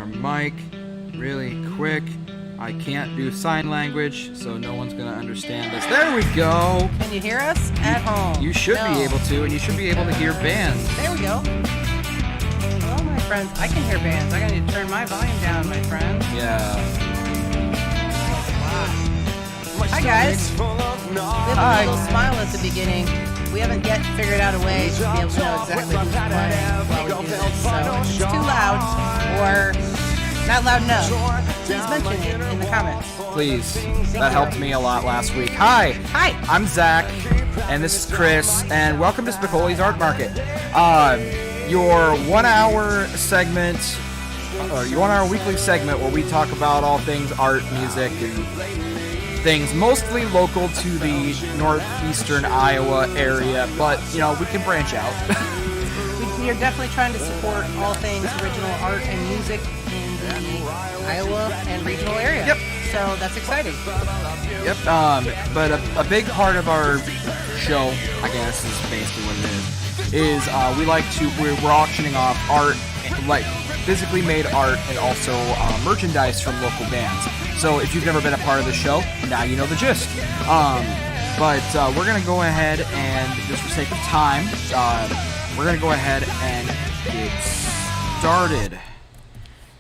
our mic really quick. I can't do sign language, so no one's going to understand us. There we go. Can you hear us at home? You should be able to, and you should be able to hear bands. There we go. Hello, my friends. I can hear bands. I need to turn my volume down, my friends. Yeah. Hi, guys. We have a little smile at the beginning. We haven't yet figured out a way to be able to know exactly who's playing while we do this. So if it's too loud or not loud enough, please mention it in the comments. Please. That helped me a lot last week. Hi. Hi. I'm Zach, and this is Chris, and welcome to Spicolis Art Market. Your 1 hour segment, your 1 hour weekly segment where we talk about all things art, music, and things mostly local to the northeastern Iowa area, but you know, we can branch out. We are definitely trying to support all things original art and music in the Iowa and regional area. Yep. So that's exciting. Yep. But a big part of our show, I guess, is basically what it is we're auctioning off art, like physically made art, and also merchandise from local bands. So if you've never been a part of the show, now you know the gist. But we're going to go ahead and, just for sake of time, we're going to go ahead and get started.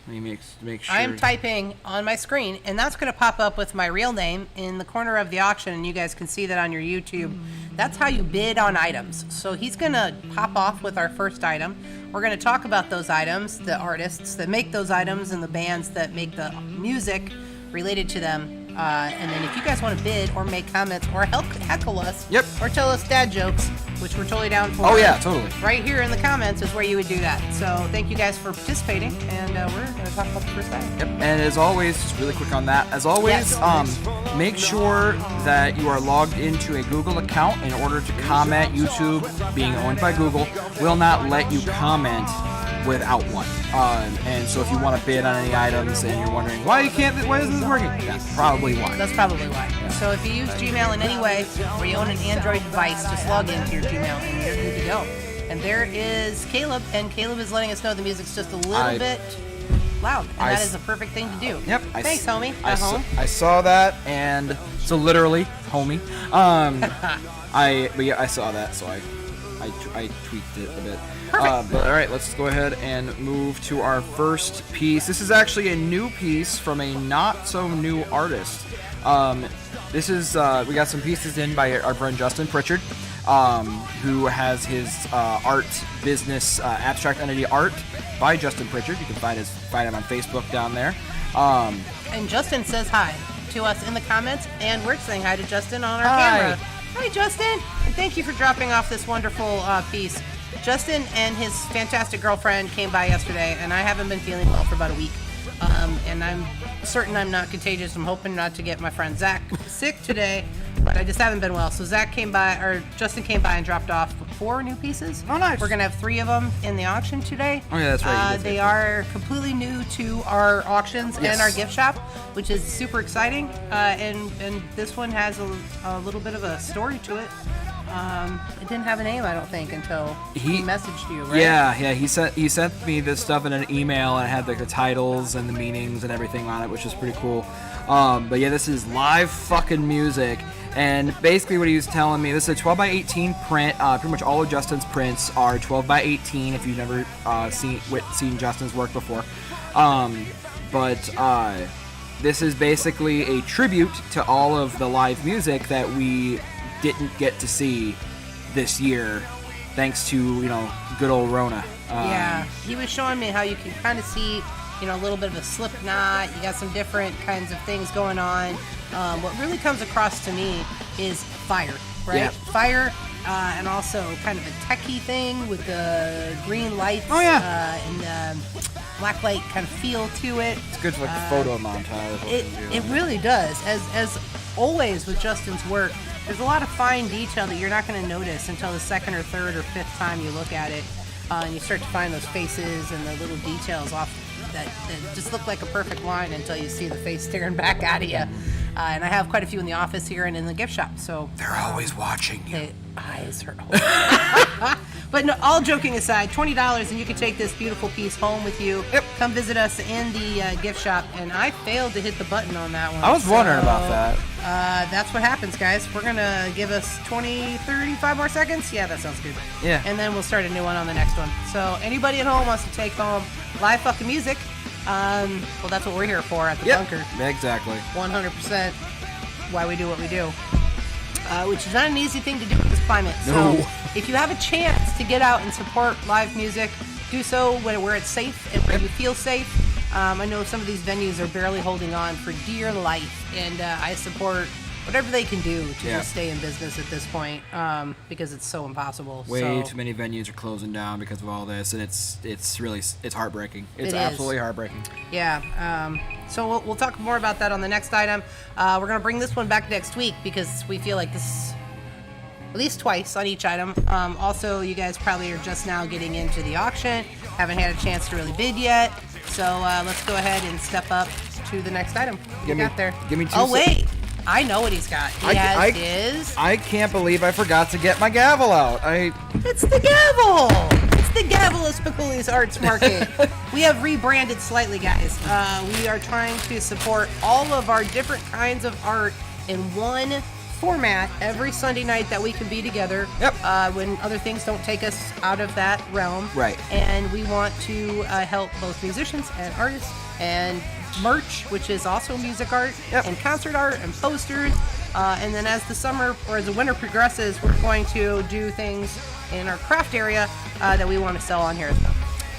Let me make sure. I am typing on my screen, and that's going to pop up with my real name in the corner of the auction, and you guys can see that on your YouTube. That's how you bid on items. So he's going to pop off with our first item. We're going to talk about those items, the artists that make those items, and the bands that make the music related to them. And then if you guys want to bid or make comments or heckle us, yep, or tell us dad jokes, which we're totally down for. Oh yeah, totally. Right here in the comments is where you would do that. So thank you guys for participating, and we're going to talk about the first item. Yep, and as always, just really quick on that, as always, make sure that you are logged into a Google account in order to comment. YouTube, being owned by Google, will not let you comment without one. And so if you want to bid on any items and you're wondering why isn't this working? That's probably why. That's probably why. Yeah. So if you use Gmail in any way, or you own an Android device, just log into your Gmail and you're good to go. And there is Caleb, and Caleb is letting us know the music's just a little bit loud, and that is the perfect thing to do. Yep. Thanks, homie. I saw that, and so literally, homie. I saw that, so I tweaked it a bit. But all right, let's go ahead and move to our first piece. This is actually a new piece from a not so new artist. This is we got some pieces in by our friend Justin Pritchard, who has his art business, Abstract Entity Art by Justin Pritchard. You can find him on Facebook down there. And Justin says hi to us in the comments, and we're saying hi to Justin on our camera. Hi, Justin, and thank you for dropping off this wonderful piece. Justin and his fantastic girlfriend came by yesterday, and I haven't been feeling well for about a week. And I'm certain I'm not contagious. I'm hoping not to get my friend Zach sick today, but I just haven't been well. So Justin came by and dropped off 4 new pieces. Oh, nice. We're going to have 3 of them in the auction today. Oh, yeah, that's right. They are completely new to our auctions and our gift shop, which is super exciting. And this one has a little bit of a story to it. It didn't have a name, I don't think, until he messaged you, right? Yeah. He sent me this stuff in an email, and it had like the titles and the meanings and everything on it, which is pretty cool. But yeah, this is live fucking music, and basically what he was telling me, this is a 12 by 18 print. Pretty much all of Justin's prints are 12 by 18. If you've never seen Justin's work before, but this is basically a tribute to all of the live music that we didn't get to see this year, thanks to good old Rona. Yeah, he was showing me how you can kind of see a little bit of a Slipknot. You got some different kinds of things going on. What really comes across to me is fire, right? Yeah. Fire, and also kind of a techie thing with the green lights. Oh yeah. And black light kind of feel to it. It's good for like a photo montage. It really does. As always with Justin's work, there's a lot of fine detail that you're not going to notice until the second or third or fifth time you look at it. And you start to find those faces and the little details off that just look like a perfect line until you see the face staring back at you. And I have quite a few in the office here and in the gift shop. So they're always watching you. The eyes are open. But no, all joking aside, $20 and you can take this beautiful piece home with you. Yep. come visit us in the gift shop. And I failed to hit the button on that one. I was wondering about that. That's what happens, guys. We're going to give us 20, 35 more seconds. Yeah, that sounds good. Yeah. And then we'll start a new one on the next one. So anybody at home wants to take home live fucking music, well, that's what we're here for at the bunker. Exactly. 100% why we do what we do. Which is not an easy thing to do in this climate. No. So if you have a chance to get out and support live music, do so where it's safe and where you feel safe. I know some of these venues are barely holding on for dear life, and I support whatever they can do to just stay in business at this point, because it's so impossible. Way too many venues are closing down because of all this, and it's really heartbreaking. It's absolutely heartbreaking. Yeah. So we'll talk more about that on the next item. We're going to bring this one back next week because we feel like this at least twice on each item. Also, you guys probably are just now getting into the auction, haven't had a chance to really bid yet. So let's go ahead and step up to the next item. Give me 2 Oh, wait. I know what he's got. He has his... I can't believe I forgot to get my gavel out. It's the gavel! It's the gavel of Spicolis Arts Market. We have rebranded slightly, guys. We are trying to support all of our different kinds of art in one format every Sunday night that we can be together. When other things don't take us out of that realm. Right. And we want to help both musicians and artists and merch, which is also music art, and concert art and posters. And then as the summer or as the winter progresses, we're going to do things in our craft area that we want to sell on here as well.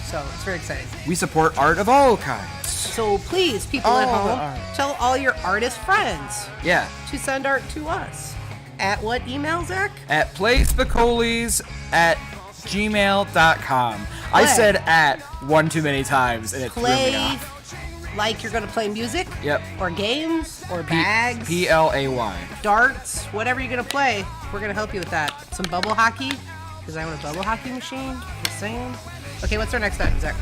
So it's very exciting. We support art of all kinds. So please, people at home, tell all your artist friends to send art to us. At what email, Zach? At playspicolis@gmail.com. I said at one too many times, and it threw me off. Like you're going to play music? Yep. Or games? Or bags? PLAY. Darts? Whatever you're going to play, we're going to help you with that. Some bubble hockey? Because I want a bubble hockey machine. Just saying. Okay, what's our next item, Zach?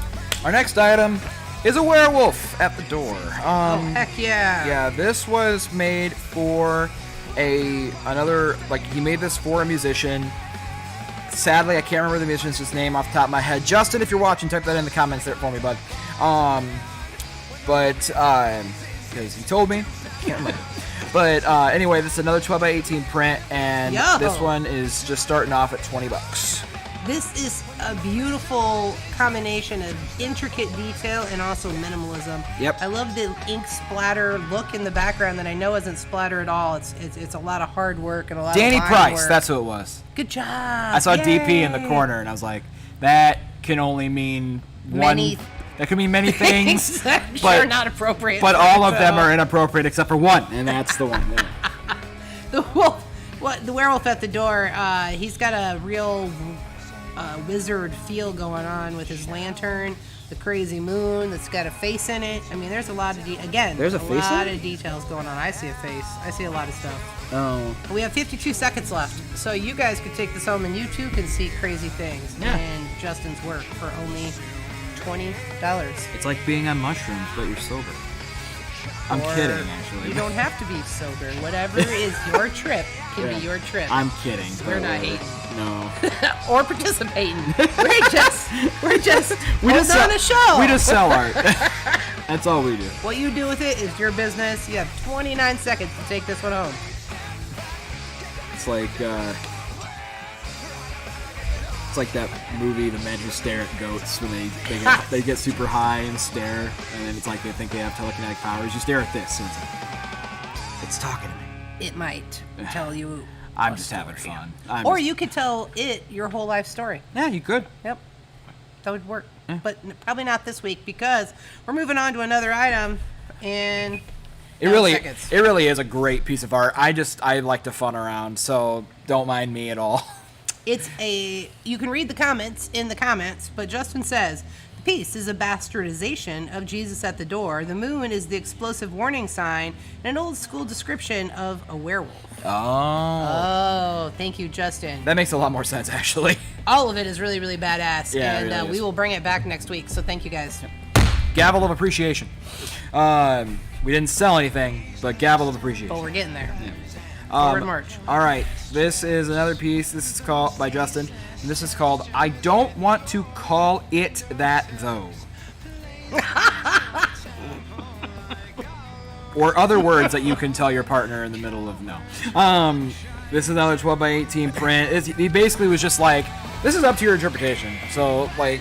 Our next item is a werewolf at the door. Oh, heck yeah. Yeah, this was made for he made this for a musician. Sadly, I can't remember the musician's name off the top of my head. Justin, if you're watching, type that in the comments there for me, bud. Because he told me, can't remember. But anyway, this is another 12x18 print, and this one is just starting off at $20. This is a beautiful combination of intricate detail and also minimalism. Yep. I love the ink splatter look in the background that I know isn't splatter at all. It's a lot of hard work and a lot Danny of line Price, work. that's who it was. Good job. I saw DP in the corner, and I was like, that can only mean many. That could mean many things, but not appropriate. But all of them are inappropriate except for one, and that's the one. The werewolf at the door. He's got a real wizard feel going on with his lantern, the crazy moon that's got a face in it. I mean, there's a lot of there's a face lot of details going on. I see a face. I see a lot of stuff. Oh. We have 52 seconds left, so you guys could take this home and you too can see crazy things in Justin's work for only $20. It's like being on mushrooms, but you're sober. I'm kidding, actually. You don't have to be sober. Whatever is your trip can be your trip. I'm kidding. We're not hating. No. Or participating. We're just on a show. We just sell art. That's all we do. What you do with it is your business. You have 29 seconds to take this one home. It's like that movie, The Men Who Stare at Goats, when they get super high and stare, and then it's like they think they have telekinetic powers. You stare at this, and it's talking to me. It might tell you. I'm just having fun. Or you could tell it your whole life story. Yeah, you could. Yep. That would work. Yeah. But probably not this week because we're moving on to another item in It really is a great piece of art. I like to fun around, so don't mind me at all. You can read the comments in the comments, but Justin says, the piece is a bastardization of Jesus at the door. The moon is the explosive warning sign, and an old school description of a werewolf. Oh, thank you, Justin. That makes a lot more sense, actually. All of it is really, really badass, and really we will bring it back next week, so thank you guys. Gavel of appreciation. We didn't sell anything, but gavel of appreciation. But we're getting there. Yeah. Forward march. All right, this is another piece. This is called by Justin, and this is called "I Don't Want to Call It That Though." Or other words that you can tell your partner in the middle of no. This is another 12 by 18 print. He basically was just like, this is up to your interpretation. So, like,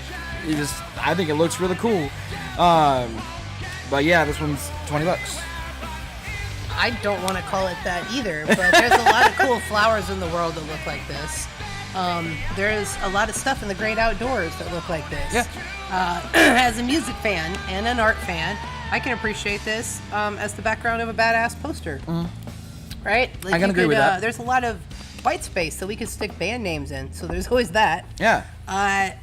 I think it looks really cool. But yeah, this one's $20. I don't want to call it that either, but there's a lot of cool flowers in the world that look like this. There's a lot of stuff in the great outdoors that look like this. Yeah. As a music fan and an art fan, I can appreciate this as the background of a badass poster. Right? Like I can agree with that. There's a lot of white space that we can stick band names in, so there's always that. Yeah.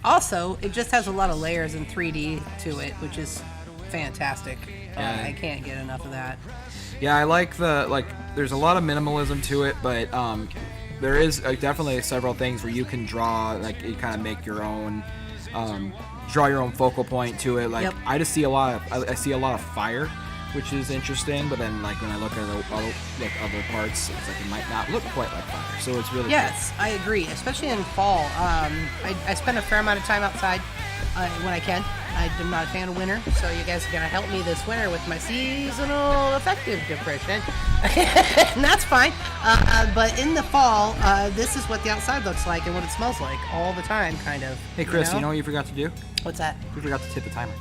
Also, it just has a lot of layers in 3D to it, which is fantastic. Yeah. I can't get enough of that. Yeah, I like there's a lot of minimalism to it, but there is definitely several things where you can draw, like, you kind of make your own, draw your own focal point to it. Like, Yep. I just see a lot of fire, which is interesting, but then, like, when I look at other parts, it's like it might not look quite like fire, so it's really Yes, I agree, especially in fall. I spend a fair amount of time outside when I can. I'm not a fan of winter, so you guys are going to help me this winter with my seasonal affective depression. And that's fine. But in the fall, this is what the outside looks like and what it smells like all the time, kind of. Hey, Chris, you know what you forgot to do? What's that? You forgot to tip the timer.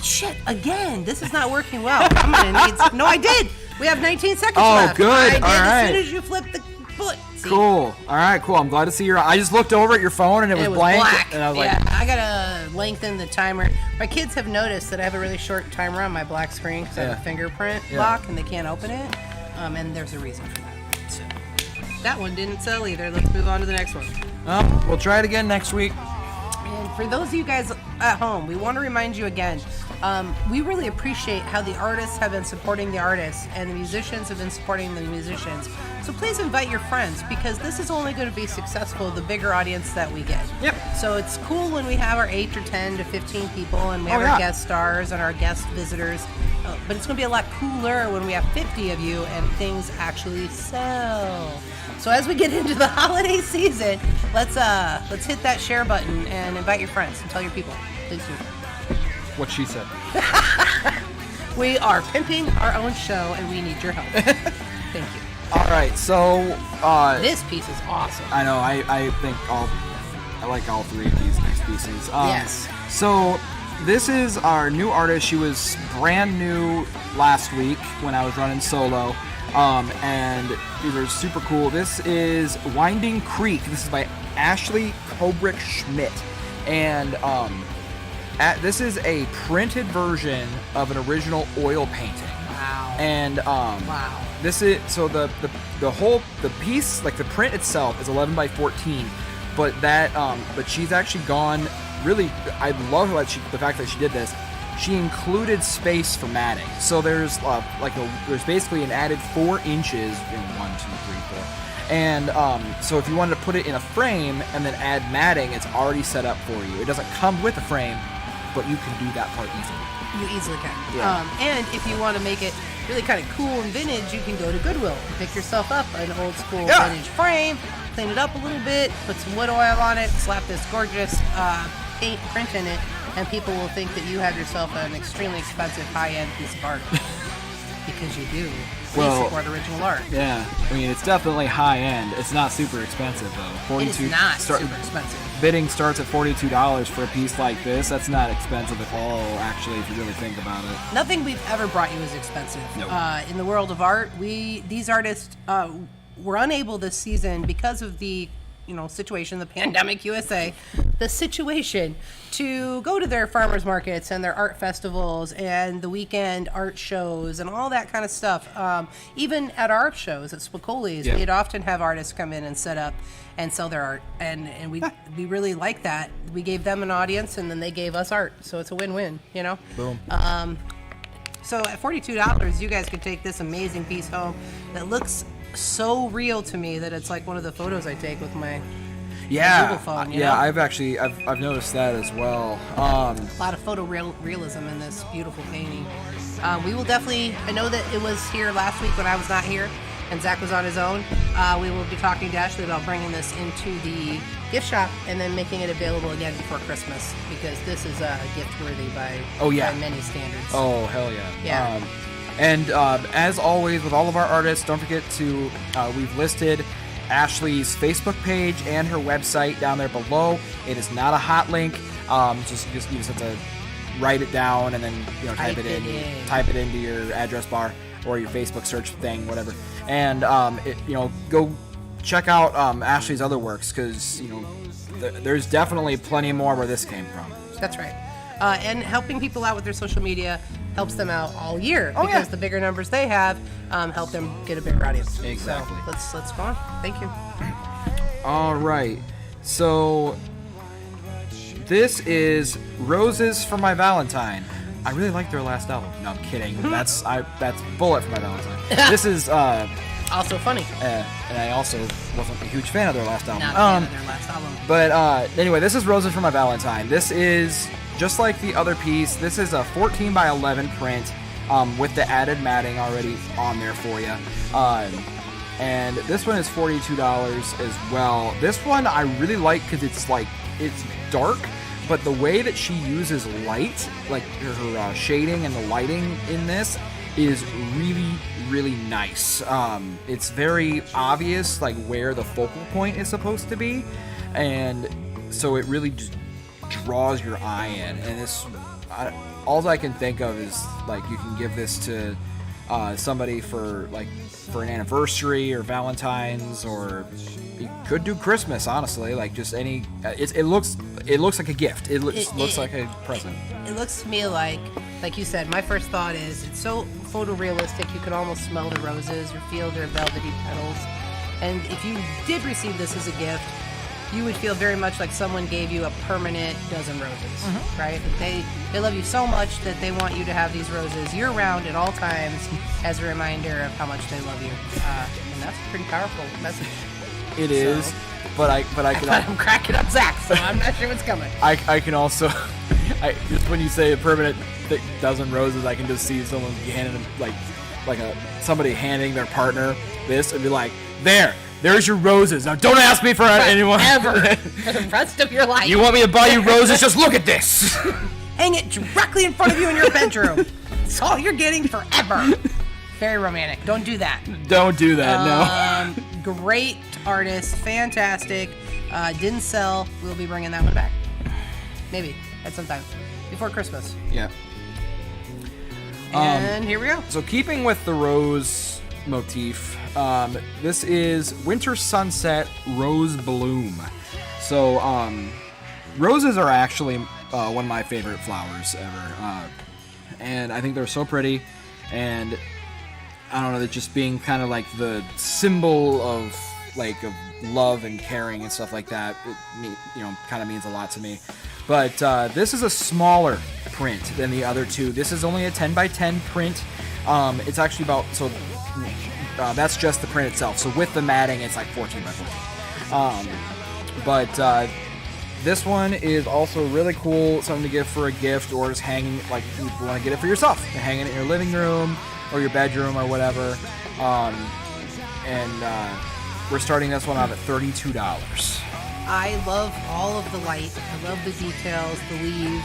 Shit, again, this is not working well. I'm going to need... No, I did! We have 19 seconds left. Good. I did All right. as soon as you flipped the foot. See? Cool. All right, cool. I'm glad to see your... I just looked over at your phone and it was blank. Black. And I was yeah, like... I gotta lengthen the timer. My kids have noticed that I have a really short timer on my black screen because I have a fingerprint lock and they can't open it. And there's a reason for that. So, that one didn't sell either. Let's move on to the next one. We'll try it again next week. And for those of you guys at home, we want to remind you again, we really appreciate how the artists have been supporting the artists and the musicians have been supporting the musicians. So please invite your friends, because this is only going to be successful the bigger audience that we get. Yep. So it's cool when we have our 8 or 10 to 15 people and we have our guest stars and our guest visitors. But it's going to be a lot cooler when we have 50 of you and things actually sell. So as we get into the holiday season, let's hit that share button and invite your friends and tell your people. Please do. What she said. We are pimping our own show and we need your help. Thank you. All right, so This piece is awesome. I know. I think I like all three of these next pieces. Yes. So this is our new artist. She was brand new last week when I was running solo. And these are super cool. This is Winding Creek. This is by Ashley Koebrick Schmidt. And this is a printed version of an original oil painting. Wow. And wow. This is so the piece, like the print itself, is 11 by 14, but she's actually gone really. I love the fact that she did this. She included space for matting, so there's there's basically an added 4 inches in 1, 2, 3, 4, and so if you wanted to put it in a frame and then add matting, it's already set up for you. It doesn't come with a frame, but you can do that part easily. You easily can. Yeah. And if you want to make it really kind of cool and vintage, you can go to Goodwill and pick yourself up an old school vintage frame, clean it up a little bit, put some wood oil on it, slap this gorgeous paint print in it, and people will think that you have yourself an extremely expensive high-end piece of art. Because you do. Please support original art. Yeah, I mean, it's definitely high-end. It's not super expensive, though. It is not super expensive. Bidding starts at $42 for a piece like this. That's not expensive at all, actually, if you really think about it. Nothing we've ever brought you is expensive. Nope. In the world of art, these artists were unable this season because of the situation, the pandemic USA, the situation, to go to their farmers markets and their art festivals and the weekend art shows and all that kind of stuff. Even at our shows at Spicoli's, we'd often have artists come in and set up and sell their art, and we really like that. We gave them an audience and then they gave us art, so it's a win-win, Boom. So at $42, you guys could take this amazing piece home that looks so real to me that it's like one of the photos I take with my Google phone. I've noticed that as well. A lot of photo realism in this beautiful painting. We will definitely. I know that it was here last week when I was not here. and Zach was on his own, we will be talking to Ashley about bringing this into the gift shop and then making it available again before Christmas, because this is gift worthy by many standards. Oh, hell yeah. Yeah. And as always with all of our artists, don't forget to, we've listed Ashley's Facebook page and her website down there below. It is not a hot link. You just have to write it down and then type it into your address bar or your Facebook search thing, whatever. And go check out Ashley's other works, because there's definitely plenty more where this came from. That's right. And helping people out with their social media helps them out all year, because the bigger numbers they have help them get a bigger audience. Exactly. So let's go on. Thank you. All right. So this is Roses for My Valentine. I really like their last album. No, I'm kidding. That's Bullet for My Valentine. This is also funny. And I also wasn't a huge fan of their last album. Not a fan of their last album. But anyway, this is Roses for My Valentine. This is just like the other piece. This is a 14 by 11 print with the added matting already on there for you. And this one is $42 as well. This one I really like because it's dark, but the way that she uses light, like her shading and the lighting in this, is really, really nice. It's very obvious like where the focal point is supposed to be, and so it really just draws your eye in. And this, all I can think of is like you can give this to somebody for an anniversary or Valentine's, or you could do Christmas, honestly. Like just any. It looks like a gift. It looks like a present. It looks to me like you said. My first thought is it's so photorealistic. You can almost smell the roses or feel their velvety petals. And if you did receive this as a gift, you would feel very much like someone gave you a permanent dozen roses, right? They love you so much that they want you to have these roses year-round at all times as a reminder of how much they love you. And that's a pretty powerful message. It is, but I can. I'm cracking up Zach, so I'm not sure what's coming. I can also, just when you say a permanent dozen roses, I can just see someone handing somebody handing their partner this and be like, there's your roses. Now don't ask me for anyone ever for the rest of your life. You want me to buy you roses? Just look at this. Hang it directly in front of you in your bedroom. It's all you're getting forever. Very romantic. Don't do that. Don't do that. No. Great artist, fantastic. Didn't sell. We'll be bringing that one back. Maybe at some time before Christmas. Yeah. And here we go. So keeping with the rose motif, this is Winter Sunset Rose Bloom. So roses are actually one of my favorite flowers ever, and I think they're so pretty, and I don't know, that just being kind of like the symbol of love and caring and stuff like that, it kind of means a lot to me. But this is a smaller print than the other two. This is only a 10 by 10 print. It's actually that's just the print itself. So with the matting, it's like 14 by 14. But this one is also really cool, something to give for a gift, or just hanging, like you want to get it for yourself, hang it in your living room or your bedroom or whatever. We're starting this one out at $32. I love all of the light. I love the details, the leaves.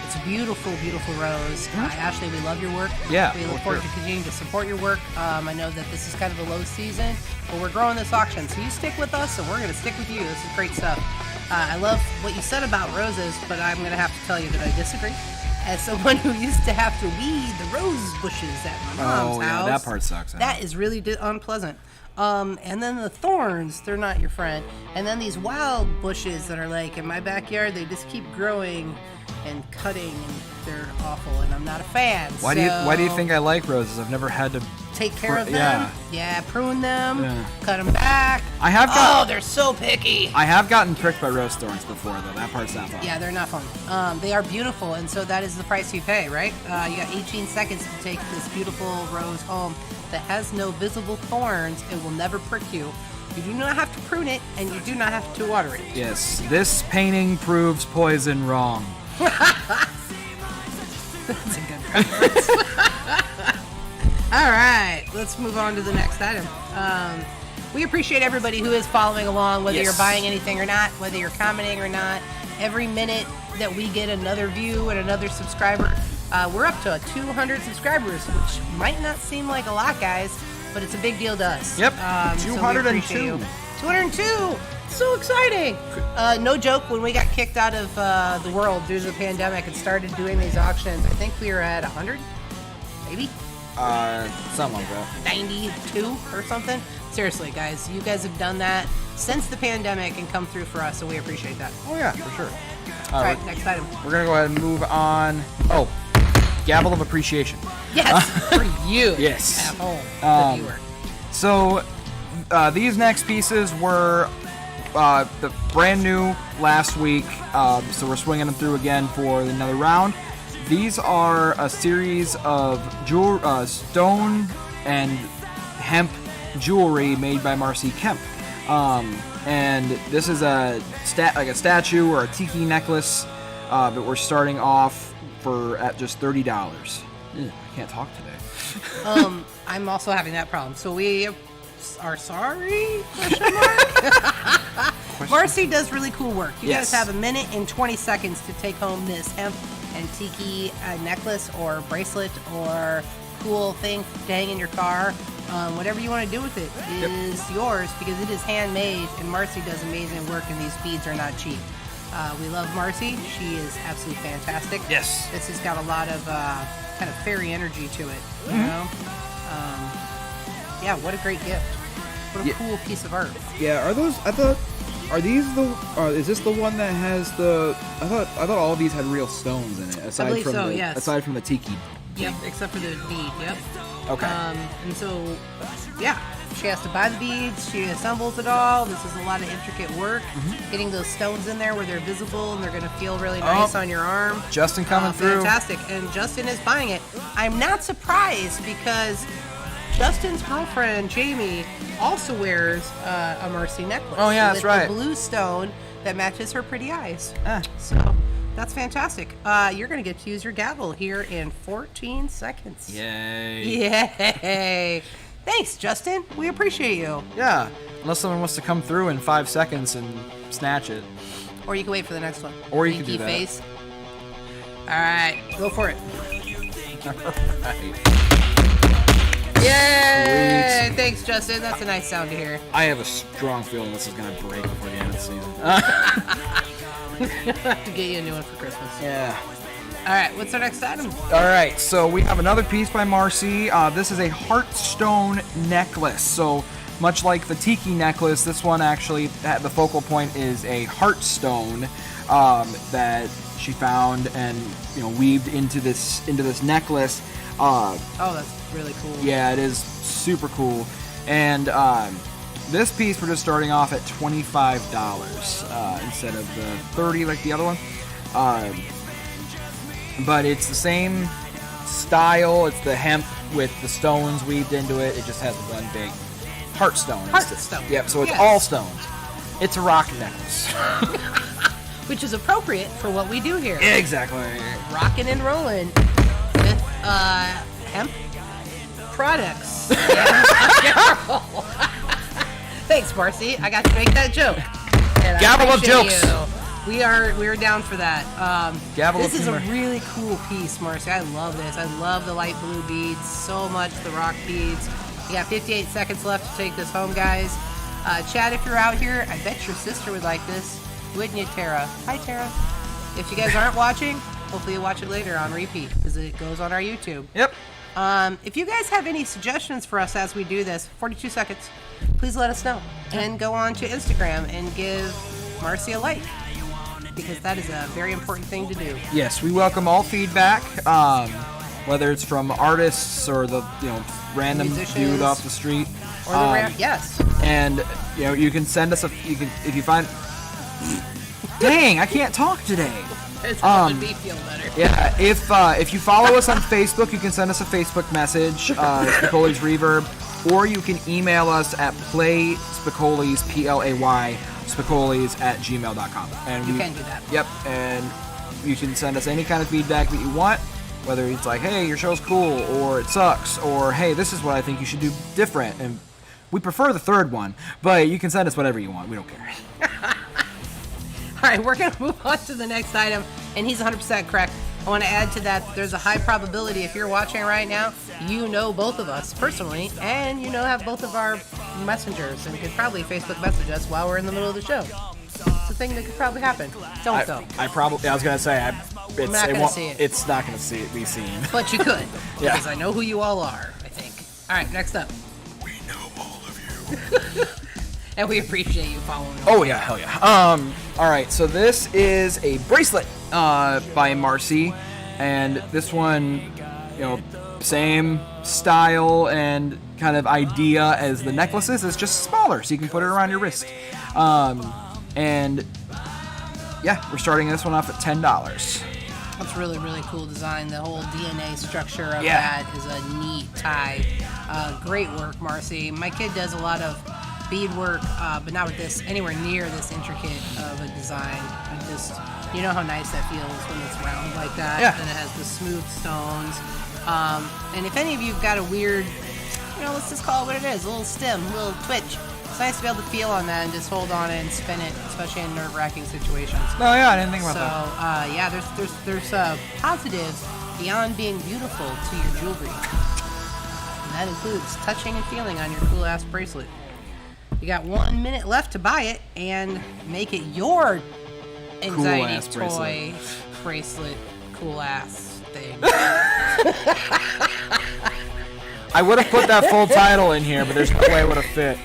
It's a beautiful, beautiful rose. Ashley, we love your work. Yeah. We look forward to continuing to support your work. I know that this is kind of a low season, but we're growing this auction. So you stick with us, and we're going to stick with you. This is great stuff. I love what you said about roses, but I'm going to have to tell you that I disagree. As someone who used to have to weed the rose bushes at my mom's house. That part sucks. That is really unpleasant. And then the thorns, they're not your friend. And then these wild bushes that are like in my backyard, they just keep growing and cutting, and they're awful, and I'm not a fan. Why do you think I like roses? I've never had to take care of them. Yeah, prune them, cut them back. They're so picky. I have gotten pricked by rose thorns before, though. That part's not fun. Yeah, they're not fun. They are beautiful, and so that is the price you pay, right? You got 18 seconds to take this beautiful rose home that has no visible thorns. It will never prick you. You do not have to prune it, and you do not have to water it. Yes, this painting proves poison wrong. That's a good reference. All right, let's move on to the next item. We appreciate everybody who is following along, whether you're buying anything or not, whether you're commenting or not. Every minute that we get another view and another subscriber, we're up to 200 subscribers, which might not seem like a lot, guys, but it's a big deal to us. Yep, 202. 202! So exciting! No joke, when we got kicked out of the world due to the pandemic and started doing these auctions, I think we were at 100, maybe? Something like that. 92 or something. Seriously, guys, you guys have done that since the pandemic and come through for us, so we appreciate that. Oh yeah, for sure. All right, next item. We're gonna go ahead and move on. Oh, Gavel of Appreciation. Yes, for you. Yes. At home, the viewer. So, these next pieces were the brand new last week. So we're swinging them through again for another round. These are a series of stone and hemp jewelry made by Marci Kemp. And this is a statue or a tiki necklace, but we're starting off at just $30. I can't talk today. I'm also having that problem. So we are sorry? Marci does really cool work. You guys have a minute and 20 seconds to take home this hemp and tiki necklace or bracelet or cool thing to hang in your car. Whatever you want to do with it is yours because it is handmade, and Marci does amazing work, and these beads are not cheap. We love Marci. She is absolutely fantastic. Yes. This has got a lot of kind of fairy energy to it, you know? Yeah, what a great gift. What a cool piece of art. Yeah, are these the, is this the one that has the, I thought all of these had real stones in it, aside from the tiki. Yep, except for the bead, yep. Okay. And so, yeah, she has to buy the beads, she assembles it all. This is a lot of intricate work. Getting those stones in there where they're visible and they're going to feel really nice on your arm. Justin coming through. Fantastic. And Justin is buying it. I'm not surprised because Justin's girlfriend, Jamie, also wears a Marci necklace. Oh, yeah, that's right. A blue stone that matches her pretty eyes. So that's fantastic. You're going to get to use your gavel here in 14 seconds. Yay. Yay. Thanks, Justin. We appreciate you. Yeah, unless someone wants to come through in 5 seconds and snatch it. Or you can wait for the next one. Or you can do that. Face. All right, go for it. All right. Yay! Sweet. Thanks, Justin. That's a nice sound to hear. I have a strong feeling this is going to break before the end of the season. Have to get you a new one for Christmas. Yeah. All right, what's our next item? All right, so we have another piece by Marci. This is a heartstone necklace. So much like the tiki necklace, this one actually, the focal point is a heartstone that she found and weaved into this necklace. Oh, that's really cool. Yeah, it is super cool. And this piece we're just starting off at $25 instead of the $30 like the other one. But it's the same style. It's the hemp with the stones weaved into it. It just has one big heartstone. Heartstone. Yep, so it's all stones. It's a rock necklace. Which is appropriate for what we do here. Exactly. Rocking and rolling with hemp products. Carroll. Thanks, Marci. I got to make that joke. Gavel of jokes. We're down for that. This is a really cool piece, Marci. I love this. I love the light blue beads so much, the rock beads. You got 58 seconds left to take this home, guys. Chad, if you're out here, I bet your sister would like this. Wouldn't you, Tara? Hi, Tara. If you guys aren't watching, hopefully you'll watch it later on repeat because it goes on our YouTube. Yep. If you guys have any suggestions for us as we do this, 42 seconds, please let us know. And go on to Instagram and give Marci a like, because that is a very important thing to do. Yes, we welcome all feedback, whether it's from artists or the random dude off the street. Or the yes. And you can send us if you find. Dang, I can't talk today. It's making me feel better. Yeah, if you follow us on Facebook, you can send us a Facebook message, Spicolis Reverb, or you can email us at playspicolis, P-L-A-Y, spicolis@gmail.com. And you can do that. Yep, and you can send us any kind of feedback that you want. Whether it's like, hey, your show's cool, or it sucks, or hey, this is what I think you should do different. And we prefer the third one, but you can send us whatever you want. We don't care. All right, we're going to move on to the next item, and he's 100% correct. I want to add to that, there's a high probability if you're watching right now, you know both of us personally, and you know have both of our messengers, and could probably Facebook message us while we're in the middle of the show. It's a thing that could probably happen. Don't though. I was going to say, I'm not going to see it. It's not going to be seen. But you could, yeah. Because I know who you all are, I think. All right, next up. We know all of you. And we appreciate you following us. Oh, yeah, hell yeah. All right, so this is a bracelet by Marci, and this one, same style and kind of idea as the necklaces. It's just smaller, so you can put it around your wrist. And yeah, we're starting this one off at $10. That's really, really cool design. The whole DNA structure of that is a neat tie. Great work, Marci. My kid does a lot of beadwork, but not with this, anywhere near this intricate of a design. You know how nice that feels when it's round like that, and it has the smooth stones. And if any of you've got a weird, let's just call it what it is, a little stem, a little twitch. It's nice to be able to feel on that and just hold on it and spin it, especially in nerve-wracking situations. Oh yeah, I didn't think about that. So there's positives beyond being beautiful to your jewelry, and that includes touching and feeling on your cool-ass bracelet. You got 1 minute left to buy it and make it your anxiety toy bracelet cool ass thing. I would have put that full title in here, but there's no way it would have fit.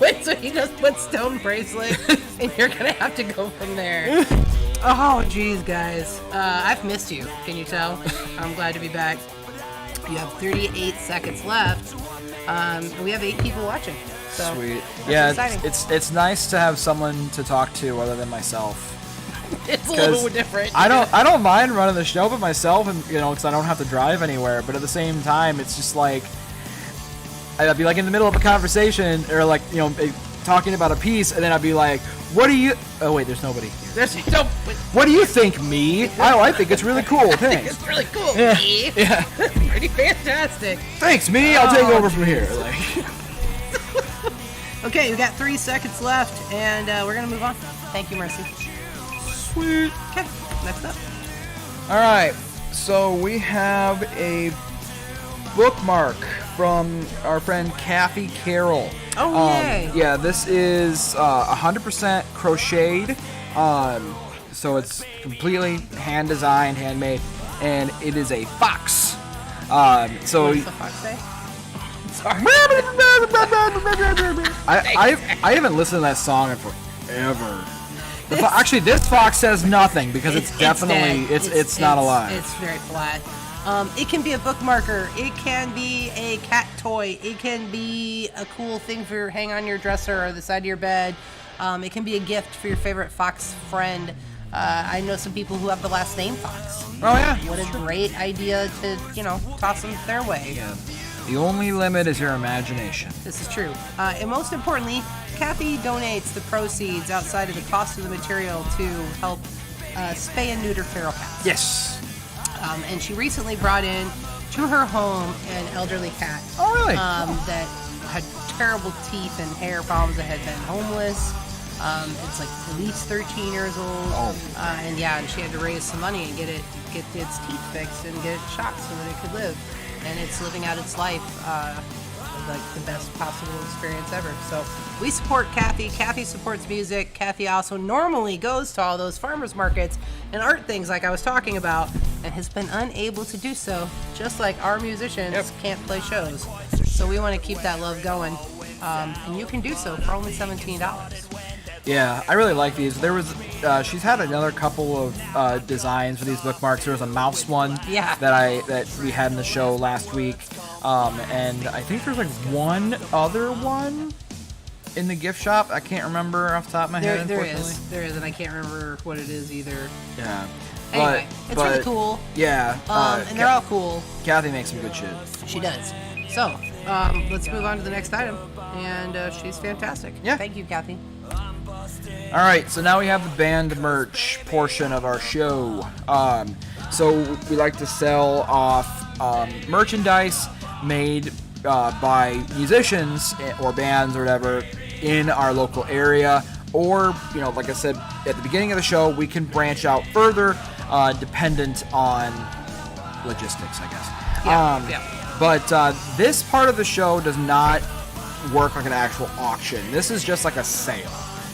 Wait, so you just put stone bracelet, and you're gonna have to go from there. Oh, geez, guys. I've missed you. Can you tell? I'm glad to be back. You have 38 seconds left. We have 8 people watching. So sweet. Yeah, it's nice to have someone to talk to other than myself. It's a little different. I don't mind running the show by myself, and because I don't have to drive anywhere. But at the same time, it's just like I'd be like in the middle of a conversation, or like talking about a piece, and then I'd be like, "What do you?" Oh wait, there's nobody here. What do you think, me? Oh, I think it's really cool. Thanks. I think it's really cool, yeah. me. Yeah. Pretty fantastic. Thanks, me. I'll take over from here. Okay, we got 3 seconds left, and we're gonna move on. Thank you, Marci. Sweet. Okay, next up. All right, so we have a bookmark from our friend Cathie Carroll. Oh, yay. Yeah, this is 100% crocheted, so it's completely hand-designed, handmade, and it is a fox. So what's the fox say? Sorry. I haven't listened to that song in forever. Actually, this fox says nothing because it's definitely it's not alive. It's very flat. It can be a bookmarker. It can be a cat toy. It can be a cool thing for hang on your dresser or the side of your bed. It can be a gift for your favorite fox friend. I know some people who have the last name Fox. Oh yeah. What a great idea to toss them their way. Yeah. The only limit is your imagination. This is true. And most importantly, Cathie donates the proceeds outside of the cost of the material to help spay and neuter feral cats. Yes. And she recently brought in to her home an elderly cat. Oh, really? That had terrible teeth and hair problems, that had been homeless. It's like at least 13 years old. Oh. And she had to raise some money and get its teeth fixed and get it shot so that it could live. And it's living out its life like the best possible experience ever. So we support Cathie. Cathie supports music. Cathie also normally goes to all those farmers markets and art things like I was talking about, and has been unable to do so, just like our musicians can't play shows. So we want to keep that love going. And you can do so for only $17. Yeah, I really like these. There was, she's had another couple of designs for these bookmarks. There was a mouse one that we had in the show last week, and I think there's like one other one in the gift shop. I can't remember off the top of my head. There is, and I can't remember what it is either. Yeah. Anyway, it's really cool. Yeah. And they're all cool. Cathie makes some good shit. She does. So, let's move on to the next item, and she's fantastic. Yeah. Thank you, Cathie. All right, so now we have the band merch portion of our show. So we like to sell off merchandise made by musicians or bands or whatever in our local area. Or, like I said at the beginning of the show, we can branch out further dependent on logistics, I guess. But this part of the show does not work like an actual auction. This is just like a sale.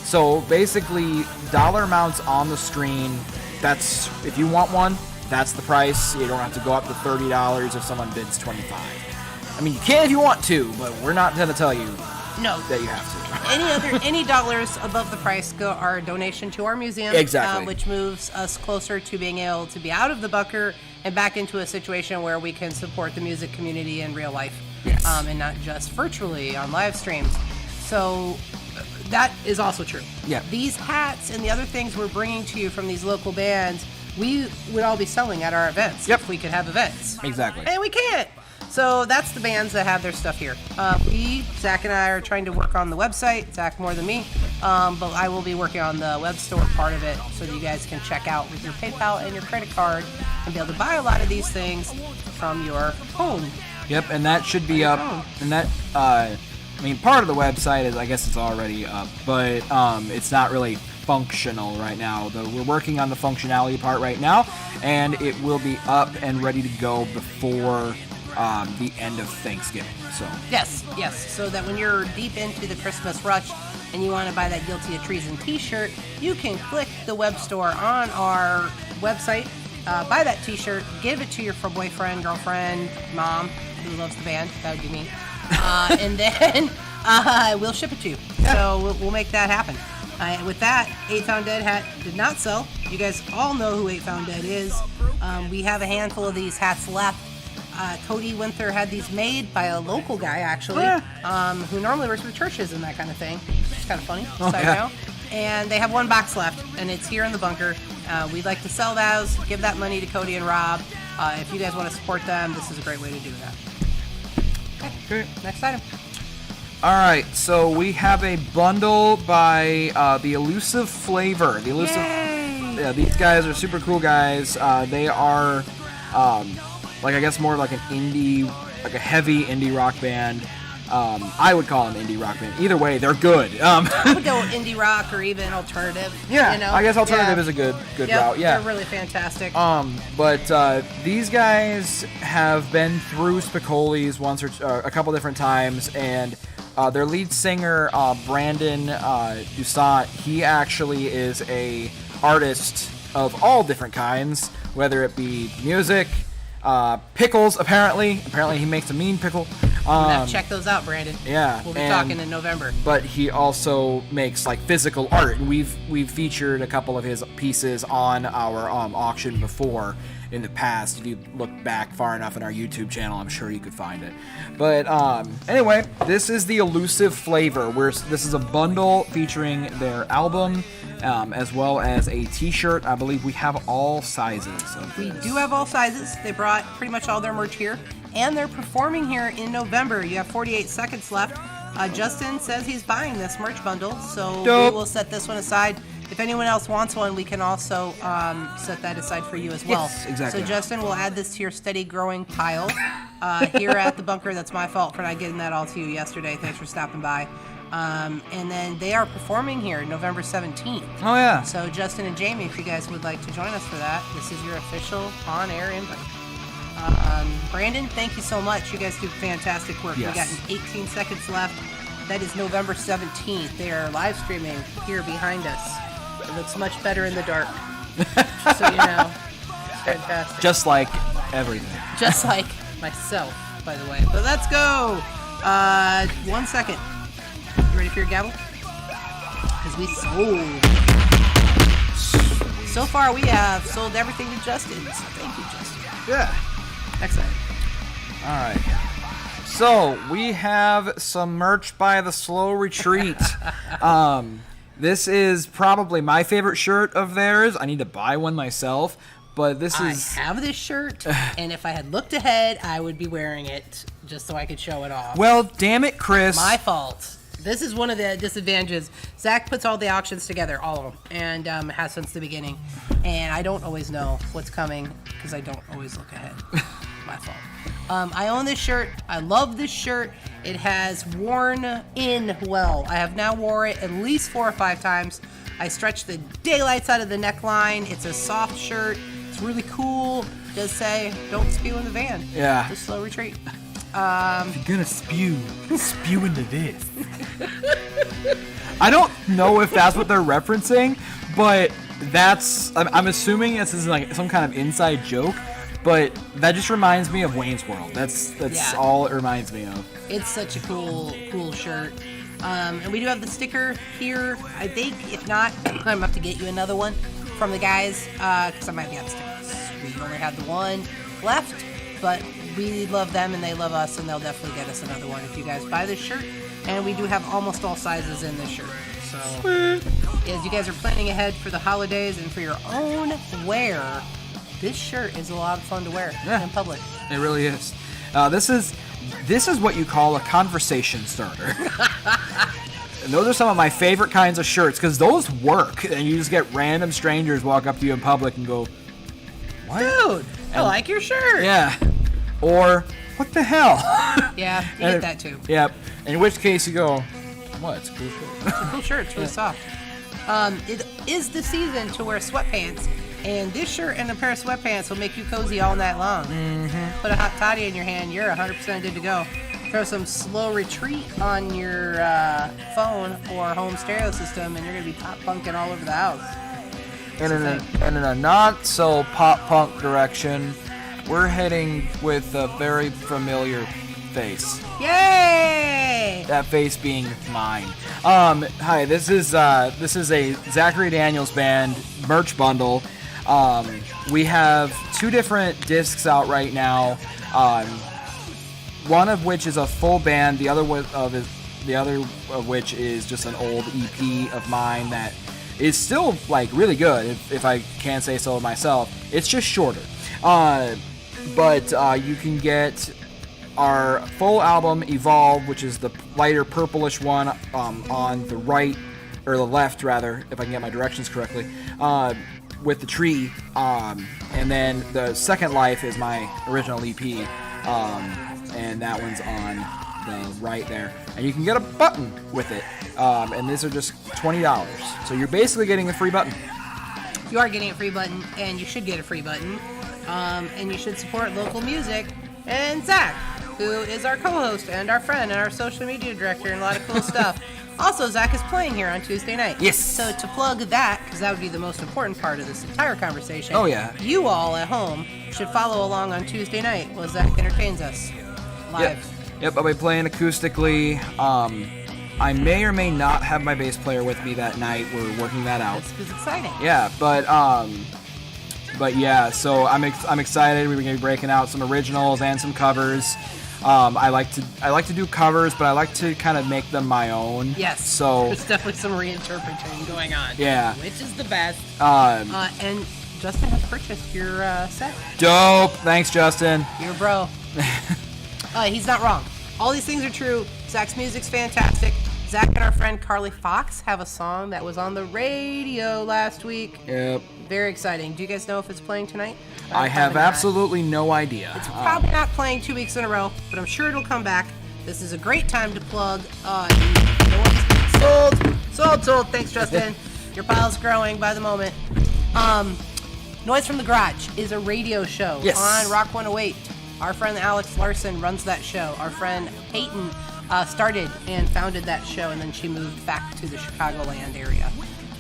So basically, dollar amounts on the screen, that's, if you want one, that's the price. You don't have to go up to $30 if someone bids $25. I mean, you can if you want to, but we're not going to tell you that you have to. Any dollars above the price are a donation to our museum. Exactly. Which moves us closer to being able to be out of the bunker and back into a situation where we can support the music community in real life. Yes. And not just virtually on live streams. So that is also true. Yeah. These hats and the other things we're bringing to you from these local bands, we would all be selling at our events if we could have events. Exactly. And we can't. So that's the bands that have their stuff here. Zach and I are trying to work on the website. Zach more than me. But I will be working on the web store part of it so that you guys can check out with your PayPal and your credit card and be able to buy a lot of these things from your home. Yep, and that should be up. And that, part of the website is, I guess it's already up, but it's not really functional right now. Though we're working on the functionality part right now, and it will be up and ready to go before the end of Thanksgiving. So yes, so that when you're deep into the Christmas rush and you want to buy that Guilty of Treason t-shirt, you can click the web store on our website, buy that t-shirt, give it to your boyfriend, girlfriend, mom who loves the band. That would be me. And then we'll ship it to you. So we'll make that happen. With that, 8 Foundead hat did not sell. You guys all know who 8 Foundead is. We have a handful of these hats left. Cody Winther had these made by a local guy, actually, who normally works with churches and that kind of thing. It's kind of funny. Note. And they have one box left, and it's here in the bunker. We'd like to sell those, give that money to Cody and Rob. If you guys want to support them, this is a great way to do that. Okay, next item. All right, so we have a bundle by the Illusive Flavor. The Illusive, yeah, these guys are super cool guys. They are, I guess more like an indie, like a heavy indie rock band. I would call them indie rock band. Either way, they're good. I would go indie rock or even alternative. Yeah, I guess alternative is a good route. Yeah, they're really fantastic. But these guys have been through Spicolis once or a couple different times, and their lead singer Brandon Dussault, he actually is a artist of all different kinds, whether it be music. Pickles, apparently he makes a mean pickle. Check those out, Brandon. Yeah, we'll be talking in November. But he also makes like physical art, and we've featured a couple of his pieces on our auction before in the past. If you look back far enough in our YouTube channel, I'm sure you could find it. But anyway, this is the Illusive Flavor. This is a bundle featuring their album. As well as a t-shirt. I believe we have all sizes of this. We do have all sizes. They brought pretty much all their merch here, and they're performing here in November. You have 48 seconds left. Justin says he's buying this merch bundle, so we will set this one aside. If anyone else wants one, we can also set that aside for you as well. Yes, exactly. So Justin will add this to your steady growing pile here at the bunker. That's my fault for not getting that all to you yesterday. Thanks for stopping by. And then they are performing here November 17th. Oh, yeah. So Justin and Jamie, if you guys would like to join us for that, this is your official on-air invite. Brandon, thank you so much. You guys do fantastic work. Yes. We got 18 seconds left. That is November 17th. They are live streaming here behind us. It looks much better in the dark. So you know. It's fantastic. Just like everything. Just like myself, by the way. But let's go. 1 second. You ready for your gavel? Because we sold. So far, we have sold everything to Justin. So thank you, Justin. Yeah. Next item. All right. So we have some merch by the Slow Retreat. This is probably my favorite shirt of theirs. I need to buy one myself, but this is. I have this shirt, and if I had looked ahead, I would be wearing it just so I could show it off. Well, damn it, Chris. My fault. This is one of the disadvantages. Zach puts all the auctions together, all of them, and has since the beginning. And I don't always know what's coming because I don't always look ahead. My fault. I own this shirt. I love this shirt. It has worn in well. I have now wore it at least 4 or 5 times. I stretched the daylights out of the neckline. It's a soft shirt. It's really cool. It does say, don't spew in the van. Yeah. Just slow retreat. If you're gonna spew into this. I don't know if that's what they're referencing, but I'm assuming this is like some kind of inside joke, but that just reminds me of Wayne's World. That's all it reminds me of. It's such a cool shirt. And we do have the sticker here. I think, if not, I'm going to have to get you another one from the guys, because I might be out of stickers. We only have the one left, but we love them and they love us, and they'll definitely get us another one if you guys buy this shirt. And we do have almost all sizes in this shirt. So, as you guys are planning ahead for the holidays and for your own wear, this shirt is a lot of fun to wear in public. It really is. This is what you call a conversation starter. And those are some of my favorite kinds of shirts because those work, and you just get random strangers walk up to you in public and go, "What, dude? I like your shirt." Yeah. Or, "What the hell?" Yeah, you get that too. Yep. In which case you go, "What? It's a cool shirt." It's a cool shirt. It's really soft. It is the season to wear sweatpants, and this shirt and a pair of sweatpants will make you cozy all night long. Mm-hmm. Put a hot toddy in your hand, you're 100% good to go. Throw some slow retreat on your phone or home stereo system, and you're going to be pop punking all over the house. And in a not so pop punk direction, we're heading with a very familiar face. Yay! That face being mine. Hi, this is a Zachary Daniels Band merch bundle. We have 2 different discs out right now. One of which is a full band. The other of which is just an old EP of mine that is still like really good, if I can say so myself. It's just shorter. But you can get our full album, Evolve, which is the lighter purplish one on the right, or the left rather, if I can get my directions correctly, with the tree. And then the Second Life is my original EP, and that one's on the right there. And you can get a button with it, and these are just $20. So you're basically getting a free button. You are getting a free button, and you should get a free button. And you should support local music. And Zach, who is our co-host and our friend and our social media director and a lot of cool stuff. Also, Zach is playing here on Tuesday night. Yes. So to plug that, because that would be the most important part of this entire conversation. Oh, yeah. You all at home should follow along on Tuesday night while Zach entertains us live. Yep, I'll be playing acoustically. I may or may not have my bass player with me that night. We're working that out. This is exciting. Yeah, but yeah, so I'm excited. We're gonna be breaking out some originals and some covers. I like to do covers, but I like to kind of make them my own. Yes. So there's definitely some reinterpreting going on. Yeah. Which is the best. And Justin has purchased your set. Dope. Thanks, Justin. Your bro. He's not wrong. All these things are true. Zach's music's fantastic. Zach and our friend Carly Fox have a song that was on the radio last week. Yep. Very exciting. Do you guys know if it's playing tonight? I have absolutely no idea. It's probably not playing 2 weeks in a row, but I'm sure it'll come back. This is a great time to plug. Sold. Thanks, Justin. Your pile's growing by the moment. Noise from the Garage is a radio show on Rock 108. Our friend Alex Larson runs that show. Our friend Peyton started and founded that show, and then she moved back to the Chicagoland area.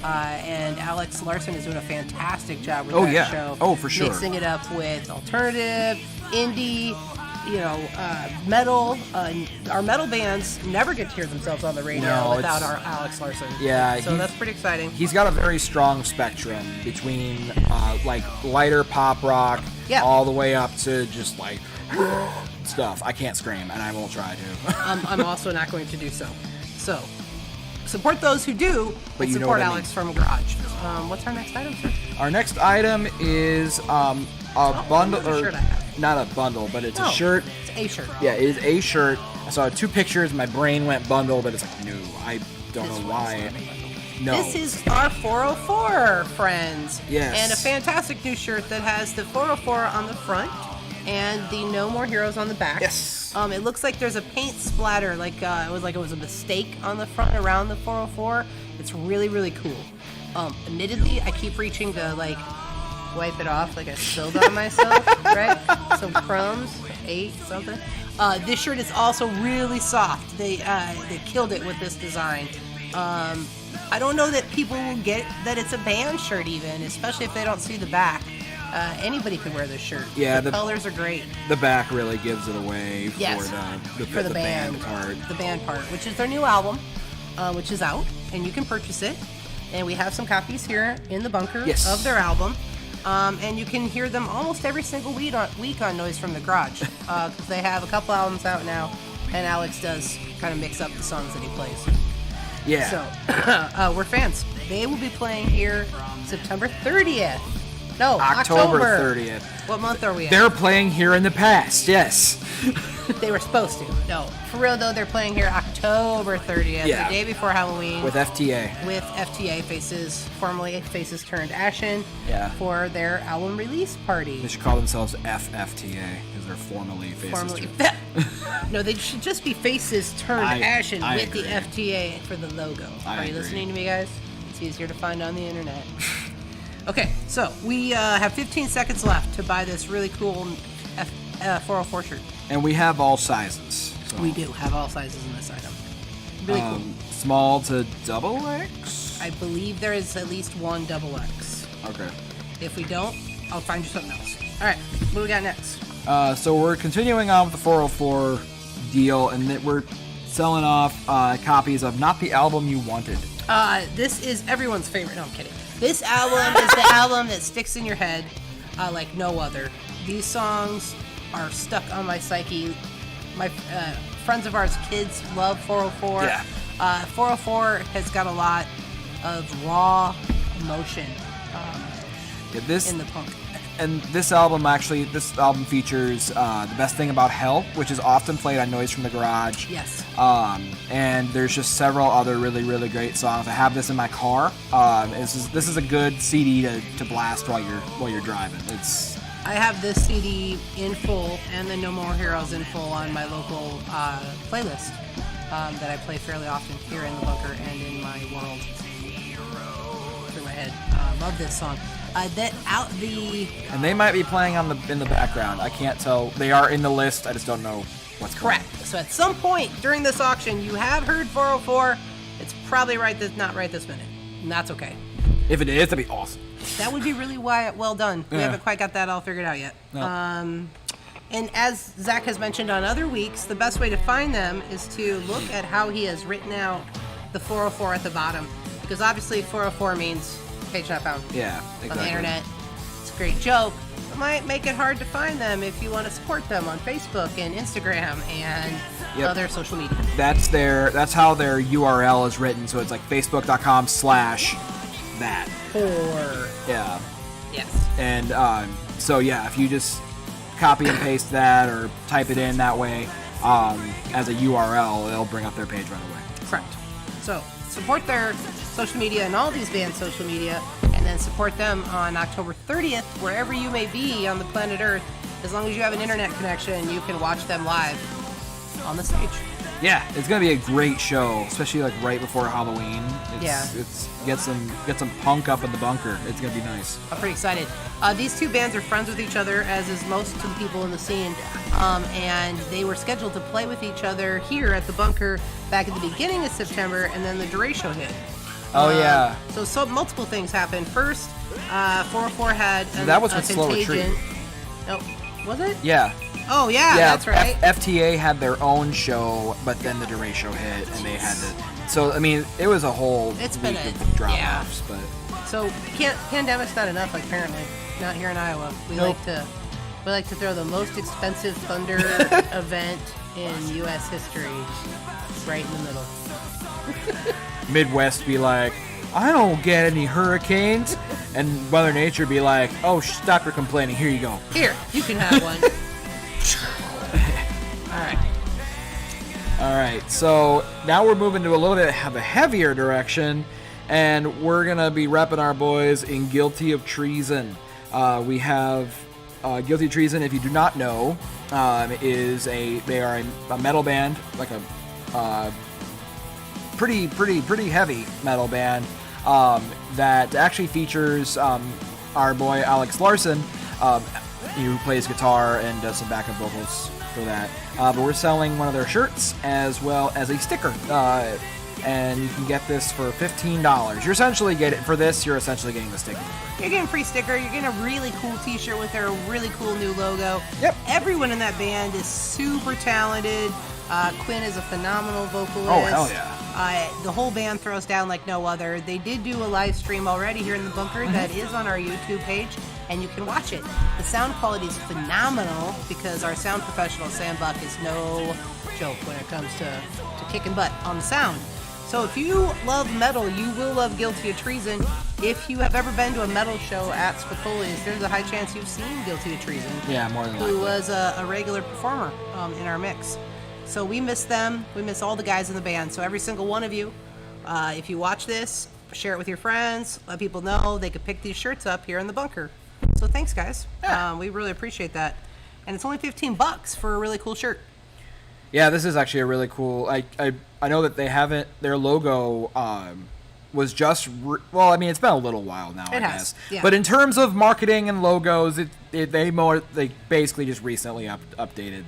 And Alex Larson is doing a fantastic job with that show. Oh, for sure. Mixing it up with alternative, indie, metal. Our metal bands never get to hear themselves on the radio without our Alex Larson. Yeah. So that's pretty exciting. He's got a very strong spectrum between like lighter pop rock all the way up to just like stuff. I can't scream, and I won't try to. I'm also not going to do so. So, support those who do, but you support Alex from Garage. What's our next item, sir? Our next item is a bundle, or not a bundle, but it's a shirt. It's a shirt. Yeah, it is a shirt. I saw 2 pictures, my brain went bundle, but it's like, no, I don't know why. No. This is our 404, friends. Yes. And a fantastic new shirt that has the 404 on the front and the No More Heroes on the back. Yes. It looks like there's a paint splatter, it was a mistake on the front around the 404. It's really, really cool. Admittedly, I keep reaching to wipe it off like I spilled on myself, right? Some crumbs, ate something. This shirt is also really soft. They killed it with this design. I don't know that people will get that it's a band shirt even, especially if they don't see the back. Anybody could wear this shirt. Yeah, the colors are great. The back really gives it away for the band part. The band part, which is their new album, which is out, and you can purchase it. And we have some copies here in the bunker of their album. And you can hear them almost every single week on Noise from the Garage, because they have a couple albums out now, and Alex does kind of mix up the songs that he plays. Yeah. So, we're fans. They will be playing here September 30th. No, October 30th. What month are we at? They're playing here in the past, yes. They were supposed to. No. For real, though, they're playing here October 30th, the day before Halloween. With FTA. With FTA, formerly Faces Turned Ashen, for their album release party. They should call themselves FFTA, because they're formerly Faces Turned. No, they should just be Faces Turned Ashen with the FTA for the logo. Are you listening to me, guys? It's easier to find on the internet. Okay, so we have 15 seconds left to buy this really cool 404 shirt. And we have all sizes. So. We do have all sizes in this item. Really cool. Small to double X? I believe there is at least one double X. Okay. If we don't, I'll find you something else. All right, what do we got next? So we're continuing on with the 404 deal, and we're selling off copies of Not the Album You Wanted. This is everyone's favorite. No, I'm kidding. This album is the album that sticks in your head like no other. These songs are stuck on my psyche. My friends of ours, kids, love 404. Yeah. 404 has got a lot of raw emotion in the punk. And this album features The Best Thing About Hell, which is often played on Noise from the Garage. Yes. And there's just several other really, really great songs. I have this in my car. This is a good CD to blast while you're driving. I have this CD in full and the No More Heroes in full on my local playlist that I play fairly often here in the bunker and in my world. Through my head. Love this song. And they might be playing in the background. I can't tell. They are in the list. I just don't know what's correct. So at some point during this auction, you have heard 404. It's probably not right this minute, and that's okay. If it is, that'd be awesome. That would be really well done. We haven't quite got that all figured out yet. No. And as Zach has mentioned on other weeks, the best way to find them is to look at how he has written out the 404 at the bottom, because obviously 404 means page not found. Yeah, exactly. On the internet. It's a great joke. It might make it hard to find them if you want to support them on Facebook and Instagram and other social media. That's how their URL is written, so it's like facebook.com/that. Yeah. Yes. And if you just copy and paste that or type it in that way as a URL, it'll bring up their page right away. Correct. So support their social media and all these bands' social media, and then support them on October 30th, wherever you may be on the planet Earth. As long as you have an internet connection, you can watch them live on the stage. Yeah, it's gonna be a great show, especially like right before Halloween. It's get some punk up in the bunker. It's gonna be nice. I'm pretty excited. These two bands are friends with each other, as is most of the people in the scene, and they were scheduled to play with each other here at the bunker back at the beginning of September, and then the deRay hit. So multiple things happened. First, 404 had that was with Slow Retreat. Oh, was it? Yeah. Oh yeah, that's right. FTA had their own show, but then the deRay hit, and they had to. So I mean, it was a whole week of drop-offs, but. So pandemic's not enough, apparently. Not here in Iowa. We like to throw the most expensive thunder event in U.S. history right in the middle. Midwest be like, I don't get any hurricanes, and Mother Nature be like, oh, stop your complaining. Here you go. Here, you can have one. All right. All right, so now we're moving to a little bit of a heavier direction, and we're gonna be repping our boys in Guilty of Treason. We have Guilty of Treason. If you do not know, they are a metal band, like a pretty heavy metal band that actually features our boy Alex Larson, who plays guitar and does some backup vocals for that. But we're selling one of their shirts as well as a sticker, and you can get this for $15. You're essentially getting the sticker. You're getting a free sticker. You're getting a really cool T-shirt with their really cool new logo. Yep. Everyone in that band is super talented. Quinn is a phenomenal vocalist. Oh, hell yeah. The whole band throws down like no other. They did do a live stream already here in the bunker that is on our YouTube page, and you can watch it. The sound quality is phenomenal because our sound professional, Sam Buck, is no joke when it comes to kicking butt on the sound. So if you love metal, you will love Guilty of Treason. If you have ever been to a metal show at Spicolis, there's a high chance you've seen Guilty of Treason. Yeah, more than likely. Who was a regular performer in our mix. So we miss them. We miss all the guys in the band. So every single one of you, if you watch this, share it with your friends. Let people know they could pick these shirts up here in the bunker. So thanks, guys. Yeah. We really appreciate that. And it's only $15 for a really cool shirt. Yeah, this is actually a really cool. I know that they haven't. Their logo was just. Well, I mean, it's been a little while now. I guess. Yeah. But in terms of marketing and logos, they basically just recently updated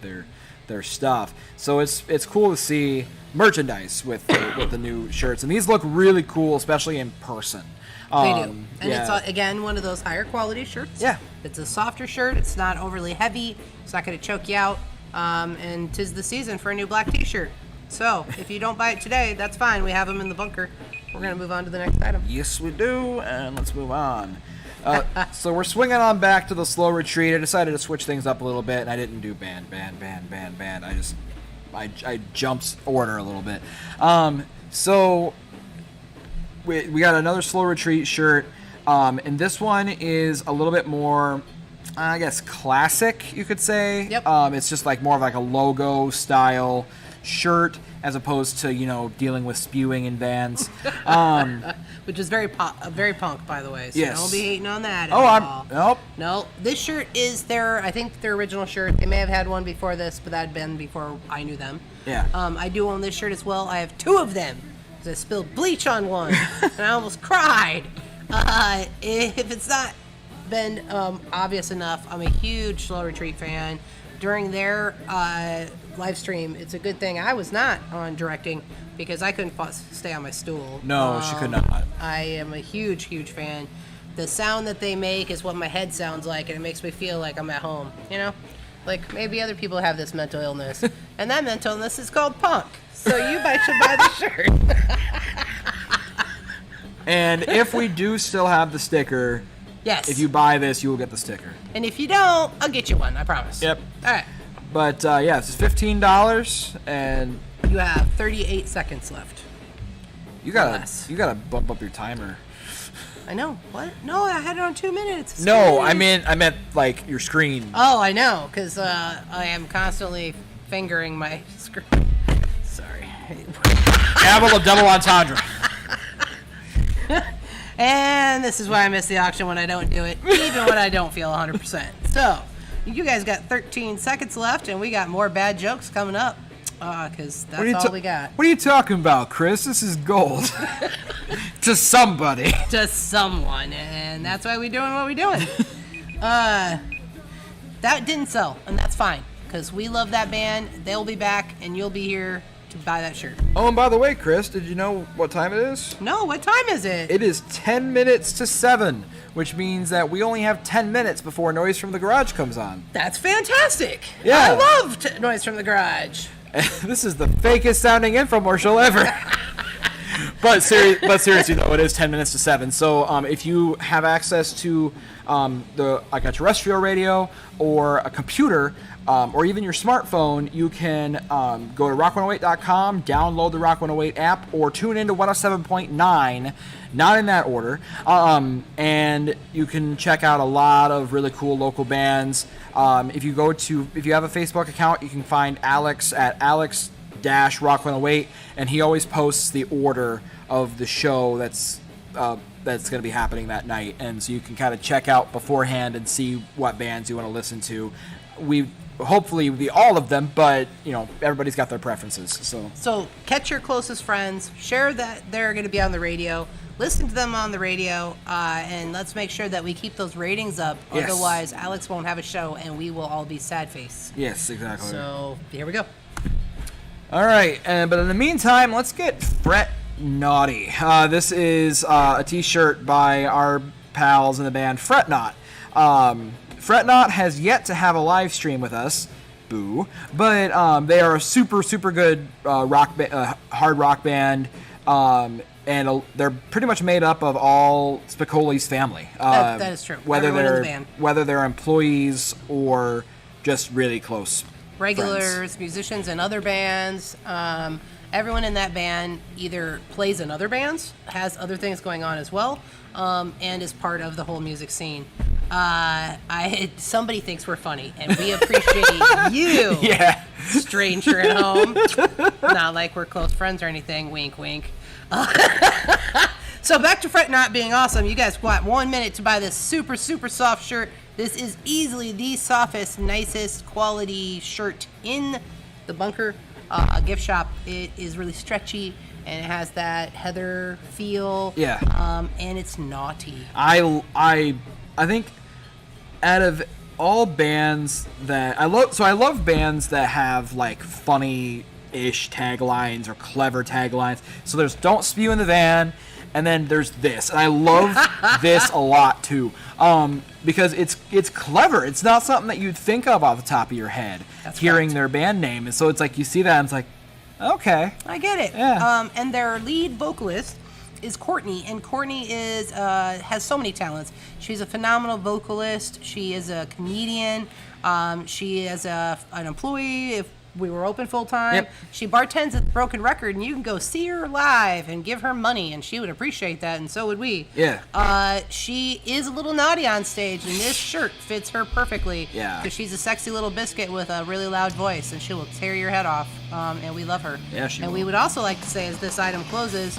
their stuff. So it's cool to see merchandise with the new shirts, and these look really cool, especially in person. They do. And it's, again, one of those higher quality shirts. Yeah. It's a softer shirt. It's not overly heavy. It's not going to choke you out. And 'tis the season for a new black t-shirt. So if you don't buy it today, that's fine. We have them in the bunker. We're going to move on to the next item. Yes, we do. And let's move on. So we're swinging on back to the slow retreat. I decided to switch things up a little bit, and I didn't do band. I jumped order a little bit. So we got another slow retreat shirt, and this one is a little bit more, I guess, classic, you could say. Yep. It's just like more of like a logo style shirt as opposed to dealing with spewing in bands. Which is very punk, by the way. So yes. Don't be hating on that at all. Nope. No, this shirt is I think their original shirt. They may have had one before this, but that had been before I knew them. Yeah. I do own this shirt as well. I have two of them. I spilled bleach on one, and I almost cried. If it's not been obvious enough, I'm a huge Slow Retreat fan. During their live stream, it's a good thing I was not on directing because I couldn't stay on my stool. No, she could not. I am a huge fan. The sound that they make is what my head sounds like, and it makes me feel like I'm at home. Like maybe other people have this mental illness, and that mental illness is called punk. So you should buy the shirt. And if we do still have the sticker, yes. If you buy this, you will get the sticker. And if you don't, I'll get you one. I promise. Yep. All right. But this is $15, and you have 38 seconds left. You gotta bump up your timer. I know. What? No, I had it on 2 minutes. No, I meant like your screen. Oh, I know, because I am constantly fingering my screen. Sorry. Gavel of double entendre. And this is why I miss the auction when I don't do it, even when I don't feel 100%. So, you guys got 13 seconds left, and we got more bad jokes coming up, because that's all we got. What are you talking about, Chris? This is gold. To somebody. To someone, and that's why we're doing what we're doing. That didn't sell, and that's fine, because we love that band. They'll be back, and you'll be here to buy that shirt. Oh, and by the way, Chris, did you know what time it is? No, what time is it? It is 10 minutes to 7, which means that we only have 10 minutes before Noise from the Garage comes on. That's fantastic. Yeah. I love Noise from the Garage. This is the fakest sounding infomercial ever. But seriously though, it is 10 minutes to 7. So if you have access to like a terrestrial radio or a computer or even your smartphone, you can go to rock108.com, download the Rock 108 app, or tune into 107.9, not in that order, and you can check out a lot of really cool local bands. If you have a Facebook account, you can find Alex at Alex @Rock108, and he always posts the order of the show that's going to be happening that night, and so you can kind of check out beforehand and see what bands you want to listen to. We hopefully will be all of them, but everybody's got their preferences. So catch your closest friends, share that they're going to be on the radio, listen to them on the radio, and let's make sure that we keep those ratings up. Yes. Otherwise, Alex won't have a show, and we will all be sad face. Yes, exactly. So here we go. All right, but in the meantime, let's get Fretnaught-y. This is a T-shirt by our pals in the band Fretnaught. Fretnaught has yet to have a live stream with us, boo, but they are a super, super good hard rock band, and they're pretty much made up of all Spicoli's family. That is true. Whether they're employees or just really close regulars, friends. Musicians in other bands. Everyone in that band either plays in other bands, has other things going on as well, and is part of the whole music scene. Somebody thinks we're funny, and we appreciate you, stranger at home. Not like we're close friends or anything. Wink, wink. So back to Fretnaught being awesome. You guys got 1 minute to buy this super, super soft shirt. This is easily the softest, nicest quality shirt in the bunker gift shop. It is really stretchy, and it has that heather feel. Yeah. And it's naughty. I think out of all bands that I love bands that have like funny-ish taglines or clever taglines. So there's "Don't Spew in the Van," and then there's this, and I love this a lot too, because it's clever. It's not something that you'd think of off the top of your head. That's hearing correct. their band name, and so it's like you see that, and it's like, okay, I get it. Yeah. And their lead vocalist is Courtney, and Courtney has so many talents. She's a phenomenal vocalist. She is a comedian. She is an employee. If we were open full time, Yep. She bartends at the Broken Record, and you can go see her live and give her money, and she would appreciate that, and so would we. Yeah. She is a little naughty on stage, and this shirt fits her perfectly. Yeah. Because she's a sexy little biscuit with a really loud voice, and she will tear your head off. And we love her. Yeah, she And will. we would also like to say, as this item closes,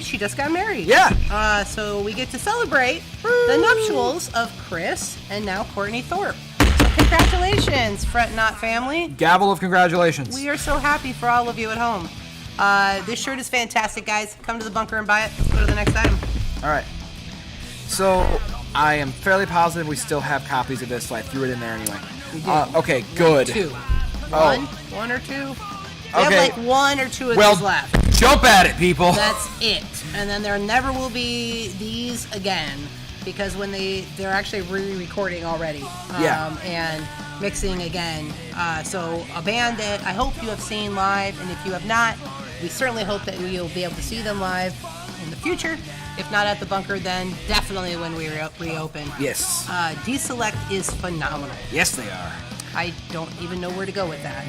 she just got married. Yeah. So we get to celebrate the nuptials of Chris and now Courtney Thorpe. So congratulations, Fretnaught family. Gavel of congratulations. We are so happy for all of you at home. This shirt is fantastic, guys. Come to the bunker and buy it. Let's go to the next item. All right. So I am fairly positive we still have copies of this, so I threw it in there anyway. We do. Okay, good. Two. Oh. One or two? We Okay. have like one or two of these left. Jump at it, people. That's it. And then there never will be these again, because when they're actually re-recording already. And mixing again. So a band that I hope you have seen live, and if you have not, we certainly hope that you'll be able to see them live in the future. If not at the bunker, then definitely when we reopen. Yes. deSelect is phenomenal. Yes, they are. I don't even know where to go with that.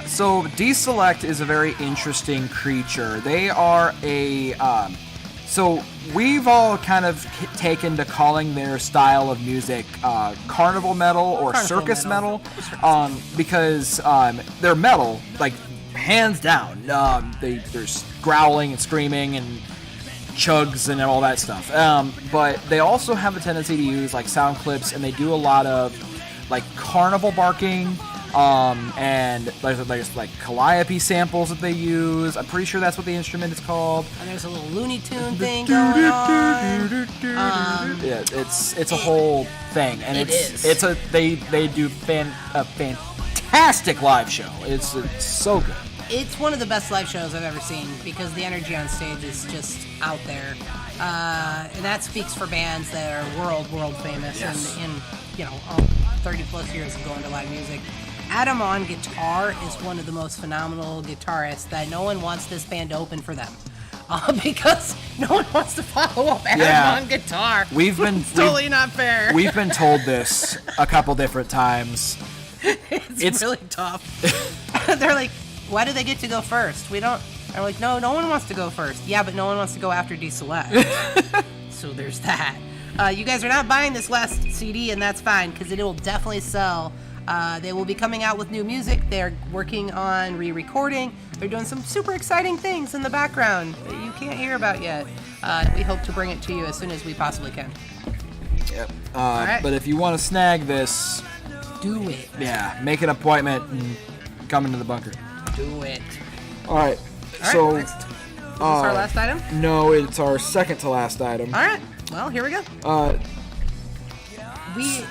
So deSelect is a very interesting creature. They are so we've all kind of taken to calling their style of music carnival metal or circus metal, because they're metal, like hands down. There's growling and screaming and chugs and all that stuff. But they also have a tendency to use like sound clips, and they do a lot of like carnival barking, and there's like calliope samples that they use. I'm pretty sure that's what the instrument is called. And there's a little Looney Tune thing going on. Yeah, it's a whole thing, and they do a fantastic live show. It's so good. It's one of the best live shows I've ever seen, because the energy on stage is just out there, and that speaks for bands that are world famous. Yes. And 30 plus years of going to live music. Adam on guitar is one of the most phenomenal guitarists that no one wants this band to open for them. Because no one wants to follow up Adam on guitar. It's totally not fair. We've been told this a couple different times. It's really tough. They're like, why do they get to go first? We don't. I'm like, no one wants to go first. Yeah, but no one wants to go after deSelect. So there's that. You guys are not buying this last CD, and that's fine, because it will definitely sell They will be coming out with new music. They're working on re-recording. They're doing some super exciting things in the background that you can't hear about yet. We hope to bring it to you as soon as we possibly can. Yep. Right. But if you want to snag this, do it. Yeah, make an appointment and come into the bunker. Do it. All right. So, next. Is this our last item? No, it's our second to last item. All right. Well, here we go. We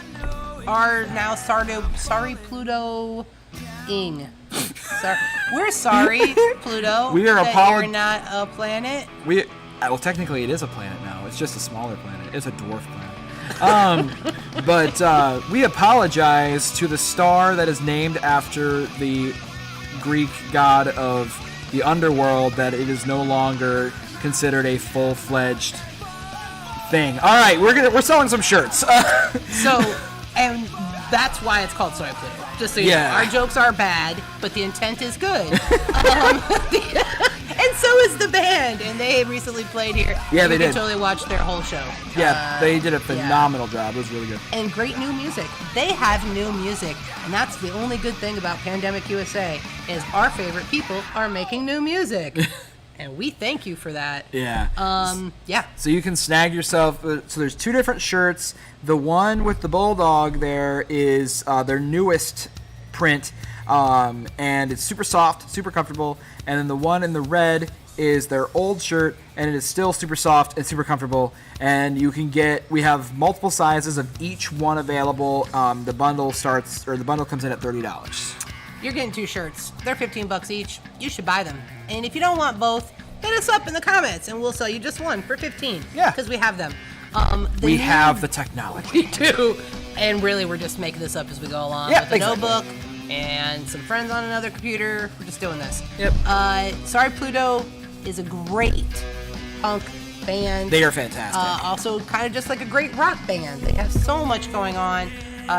are now sorry Pluto-ing. We're sorry, Pluto. We are that you're not a planet. Well, technically, it is a planet now. It's just a smaller planet. It's a dwarf planet. But we apologize to the star that is named after the Greek god of the underworld that it is no longer considered a full-fledged thing. All right, we're selling some shirts. And that's why it's called Soy Pluto. Just so you know, our jokes are bad, but the intent is good. And so is the band, and they recently played here. Yeah, they did. You can totally watch their whole show. Yeah, they did a phenomenal job. It was really good. And great new music. They have new music, and that's the only good thing about Pandemic USA is our favorite people are making new music. And we thank you for that. Yeah. Yeah. So you can snag yourself. So there's two different shirts. The one with the bulldog there is their newest print, and it's super soft, super comfortable. And then the one in the red is their old shirt, and it is still super soft and super comfortable. And you can we have multiple sizes of each one available. The bundle comes in at $30. You're getting two shirts. They're $15 each. You should buy them. And if you don't want both, hit us up in the comments, and we'll sell you just one for $15. Yeah, because we have them. We have the technology. We do. And really, we're just making this up as we go along with a notebook and some friends on another computer. We're just doing this. Yep. Sorry Pluto is a great punk band. They are fantastic. Also, kind of just like a great rock band. They have so much going on.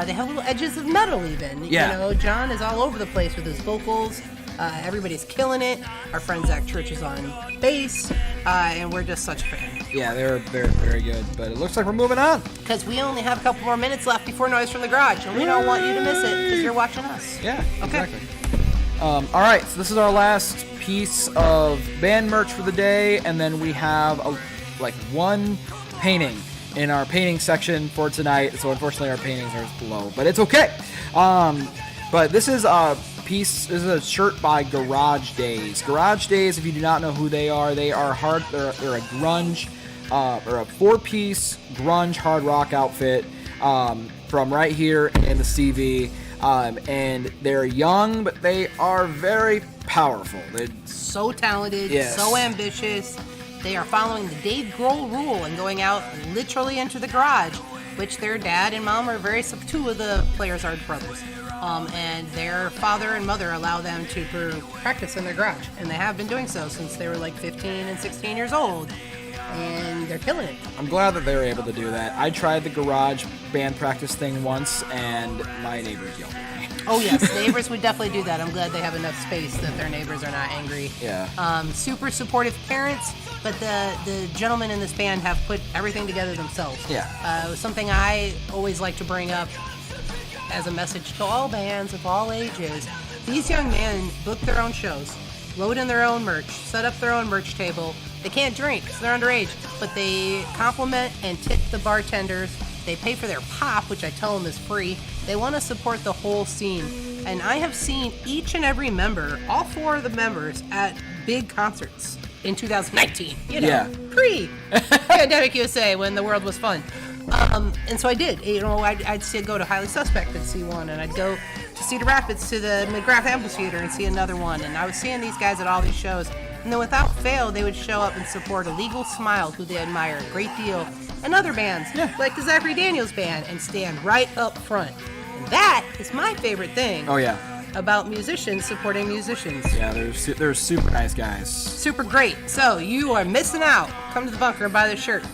They have little edges of metal even. Yeah. You know, John is all over the place with his vocals. Everybody's killing it. Our friend Zach Church is on bass, and we're just such a fan. Yeah, they're very, very good. But it looks like we're moving on. Because we only have a couple more minutes left before Noise from the Garage, and we don't want you to miss it because you're watching us. Yeah, okay. Exactly. All right, so this is our last piece of band merch for the day, and then we have one painting in our painting section for tonight. So unfortunately, our paintings are below, but it's okay. But this is a piece. This is a shirt by Garage Daze. Garage Daze, if you do not know who they are They're a grunge, or a 4-piece grunge hard rock outfit from right here in the CV. And they're young, but they are very powerful. They're so talented, so ambitious. They are following the Dave Grohl rule and going out literally into the garage, which their dad and mom are two of the players are brothers. And their father and mother allow them to practice in their garage. And they have been doing so since they were like 15 and 16 years old. And they're killing it. I'm glad that they were able to do that. I tried the garage band practice thing once, and my neighbors yelled at me. Oh, yes. Neighbors would definitely do that. I'm glad they have enough space that their neighbors are not angry. Yeah. Super supportive parents, but the gentlemen in this band have put everything together themselves. Yeah. It was something I always like to bring up as a message to all bands of all ages. These young men book their own shows, load in their own merch, set up their own merch table. They can't drink because they're underage, but they compliment and tip the bartenders. They pay for their pop, which I tell them is free. They want to support the whole scene. And I have seen each and every member, all 4 of the members, at big concerts in 2019. Pre-Pandemic USA, when the world was fun. And so I did. I'd go to Highly Suspect and see one, and I'd go to Cedar Rapids to the McGrath Amphitheater and see another one. And I was seeing these guys at all these shows. And then without fail, they would show up and support Illegal Smile, who they admire a great deal, and other bands, like the Zachary Daniels Band, and stand right up front. And that is my favorite thing. Oh, yeah. About musicians supporting musicians. Yeah, they're super nice guys. Super great. So you are missing out. Come to the bunker and buy this shirt.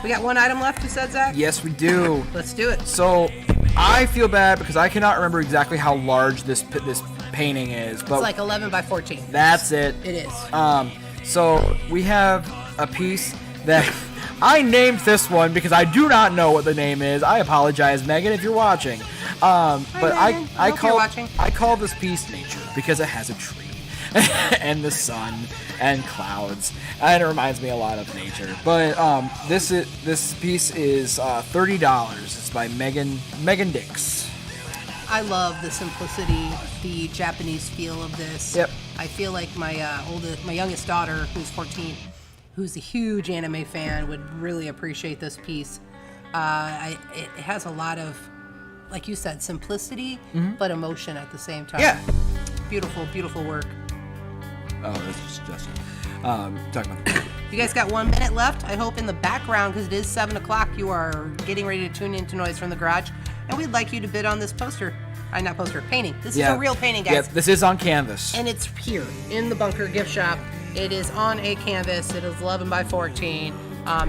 We got one item left, you said, Zach? Yes, we do. Let's do it. So I feel bad because I cannot remember exactly how large this painting is. But it's like 11 by 14. That's it. It is. So we have a piece that I named this one because I do not know what the name is. I apologize, Megan, if you're watching. But Megan. I call this piece nature because it has a tree and the sun and clouds, and it reminds me a lot of nature. But this piece is $30. It's by Meghan Dix. I love the simplicity, the Japanese feel of this. Yep. I feel like my youngest daughter, who's 14, who's a huge anime fan, would really appreciate this piece. It has a lot of, like you said, simplicity, but emotion at the same time. Yeah. Beautiful, beautiful work. Oh, this is Justin. Talking about. You guys got 1 minute left. I hope in the background, because it is 7 o'clock, you are getting ready to tune into Noise from the Garage, and we'd like you to bid on this poster. Not poster, painting. This is a real painting, guys. Yeah, this is on canvas. And it's here in the Bunker gift shop. It is on a canvas. It is 11 by 14.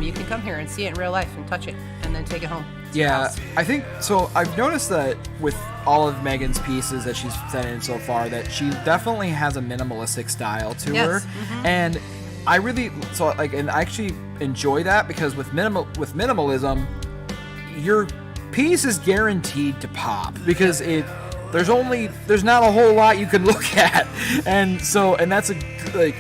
You can come here and see it in real life and touch it and then take it home. I think so. I've noticed that with all of Megan's pieces that she's sent in so far, that she definitely has a minimalistic style to her, and I really and I actually enjoy that because with minimalism, your piece is guaranteed to pop because there's not a whole lot you can look at, and that's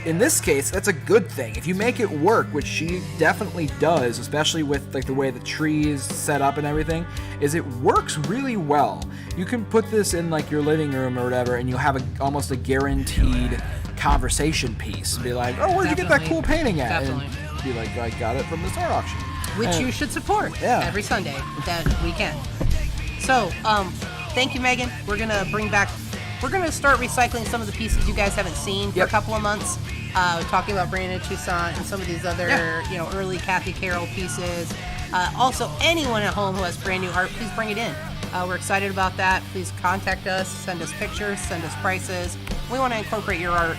in this case that's a good thing if you make it work, which she definitely does, especially with the way the tree is set up and everything. Is it works really well. You can put this in your living room or whatever, and you'll have almost a guaranteed conversation piece. Be like, oh, where'd you get that cool painting at? Definitely. And be like, I got it from the art auction. Which you should support every Sunday that we can. So, thank you, Megan. We're going to start recycling some of the pieces you guys haven't seen for a couple of months. Talking about Brandon Toussaint and some of these other, early Cathie Carroll pieces. Also, anyone at home who has brand new art, please bring it in. We're excited about that. Please contact us, send us pictures, send us prices. We want to incorporate your art.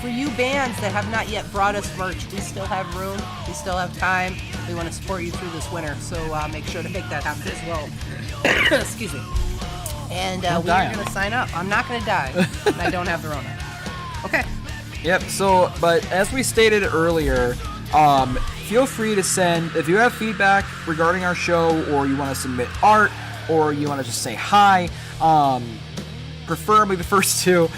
For you bands that have not yet brought us merch, we still have room, we still have time. We want to support you through this winter, so make sure to make that happen as well. Excuse me. And we are going to sign up. I'm not going to die, and I don't have the Rona. Okay. Yep, but as we stated earlier, feel free to send, if you have feedback regarding our show, or you want to submit art, or you want to just say hi, preferably the first two,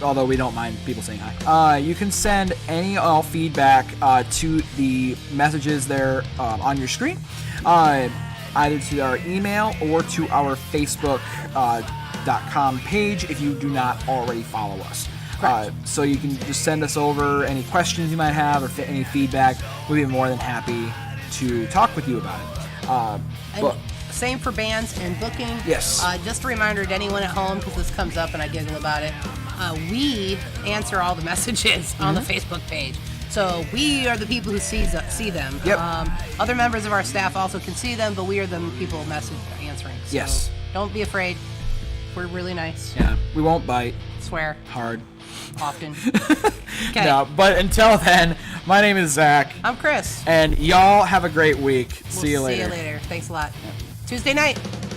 although we don't mind people saying hi. You can send all feedback to the messages there on your screen, either to our email or to our Facebook.com page if you do not already follow us. So you can just send us over any questions you might have or any feedback. We'd be more than happy to talk with you about it. Same for bands and booking. Yes. Just a reminder to anyone at home, because this comes up and I giggle about it. We answer all the messages on the Facebook page. So we are the people who see them. Yep. Other members of our staff also can see them, but we are the people answering. So yes. Don't be afraid. We're really nice. Yeah. We won't bite. Swear. Hard. Often. Okay. No, but until then, my name is Zach. I'm Chris. And y'all have a great week. See you later. See you later. Thanks a lot. Yeah. Tuesday night.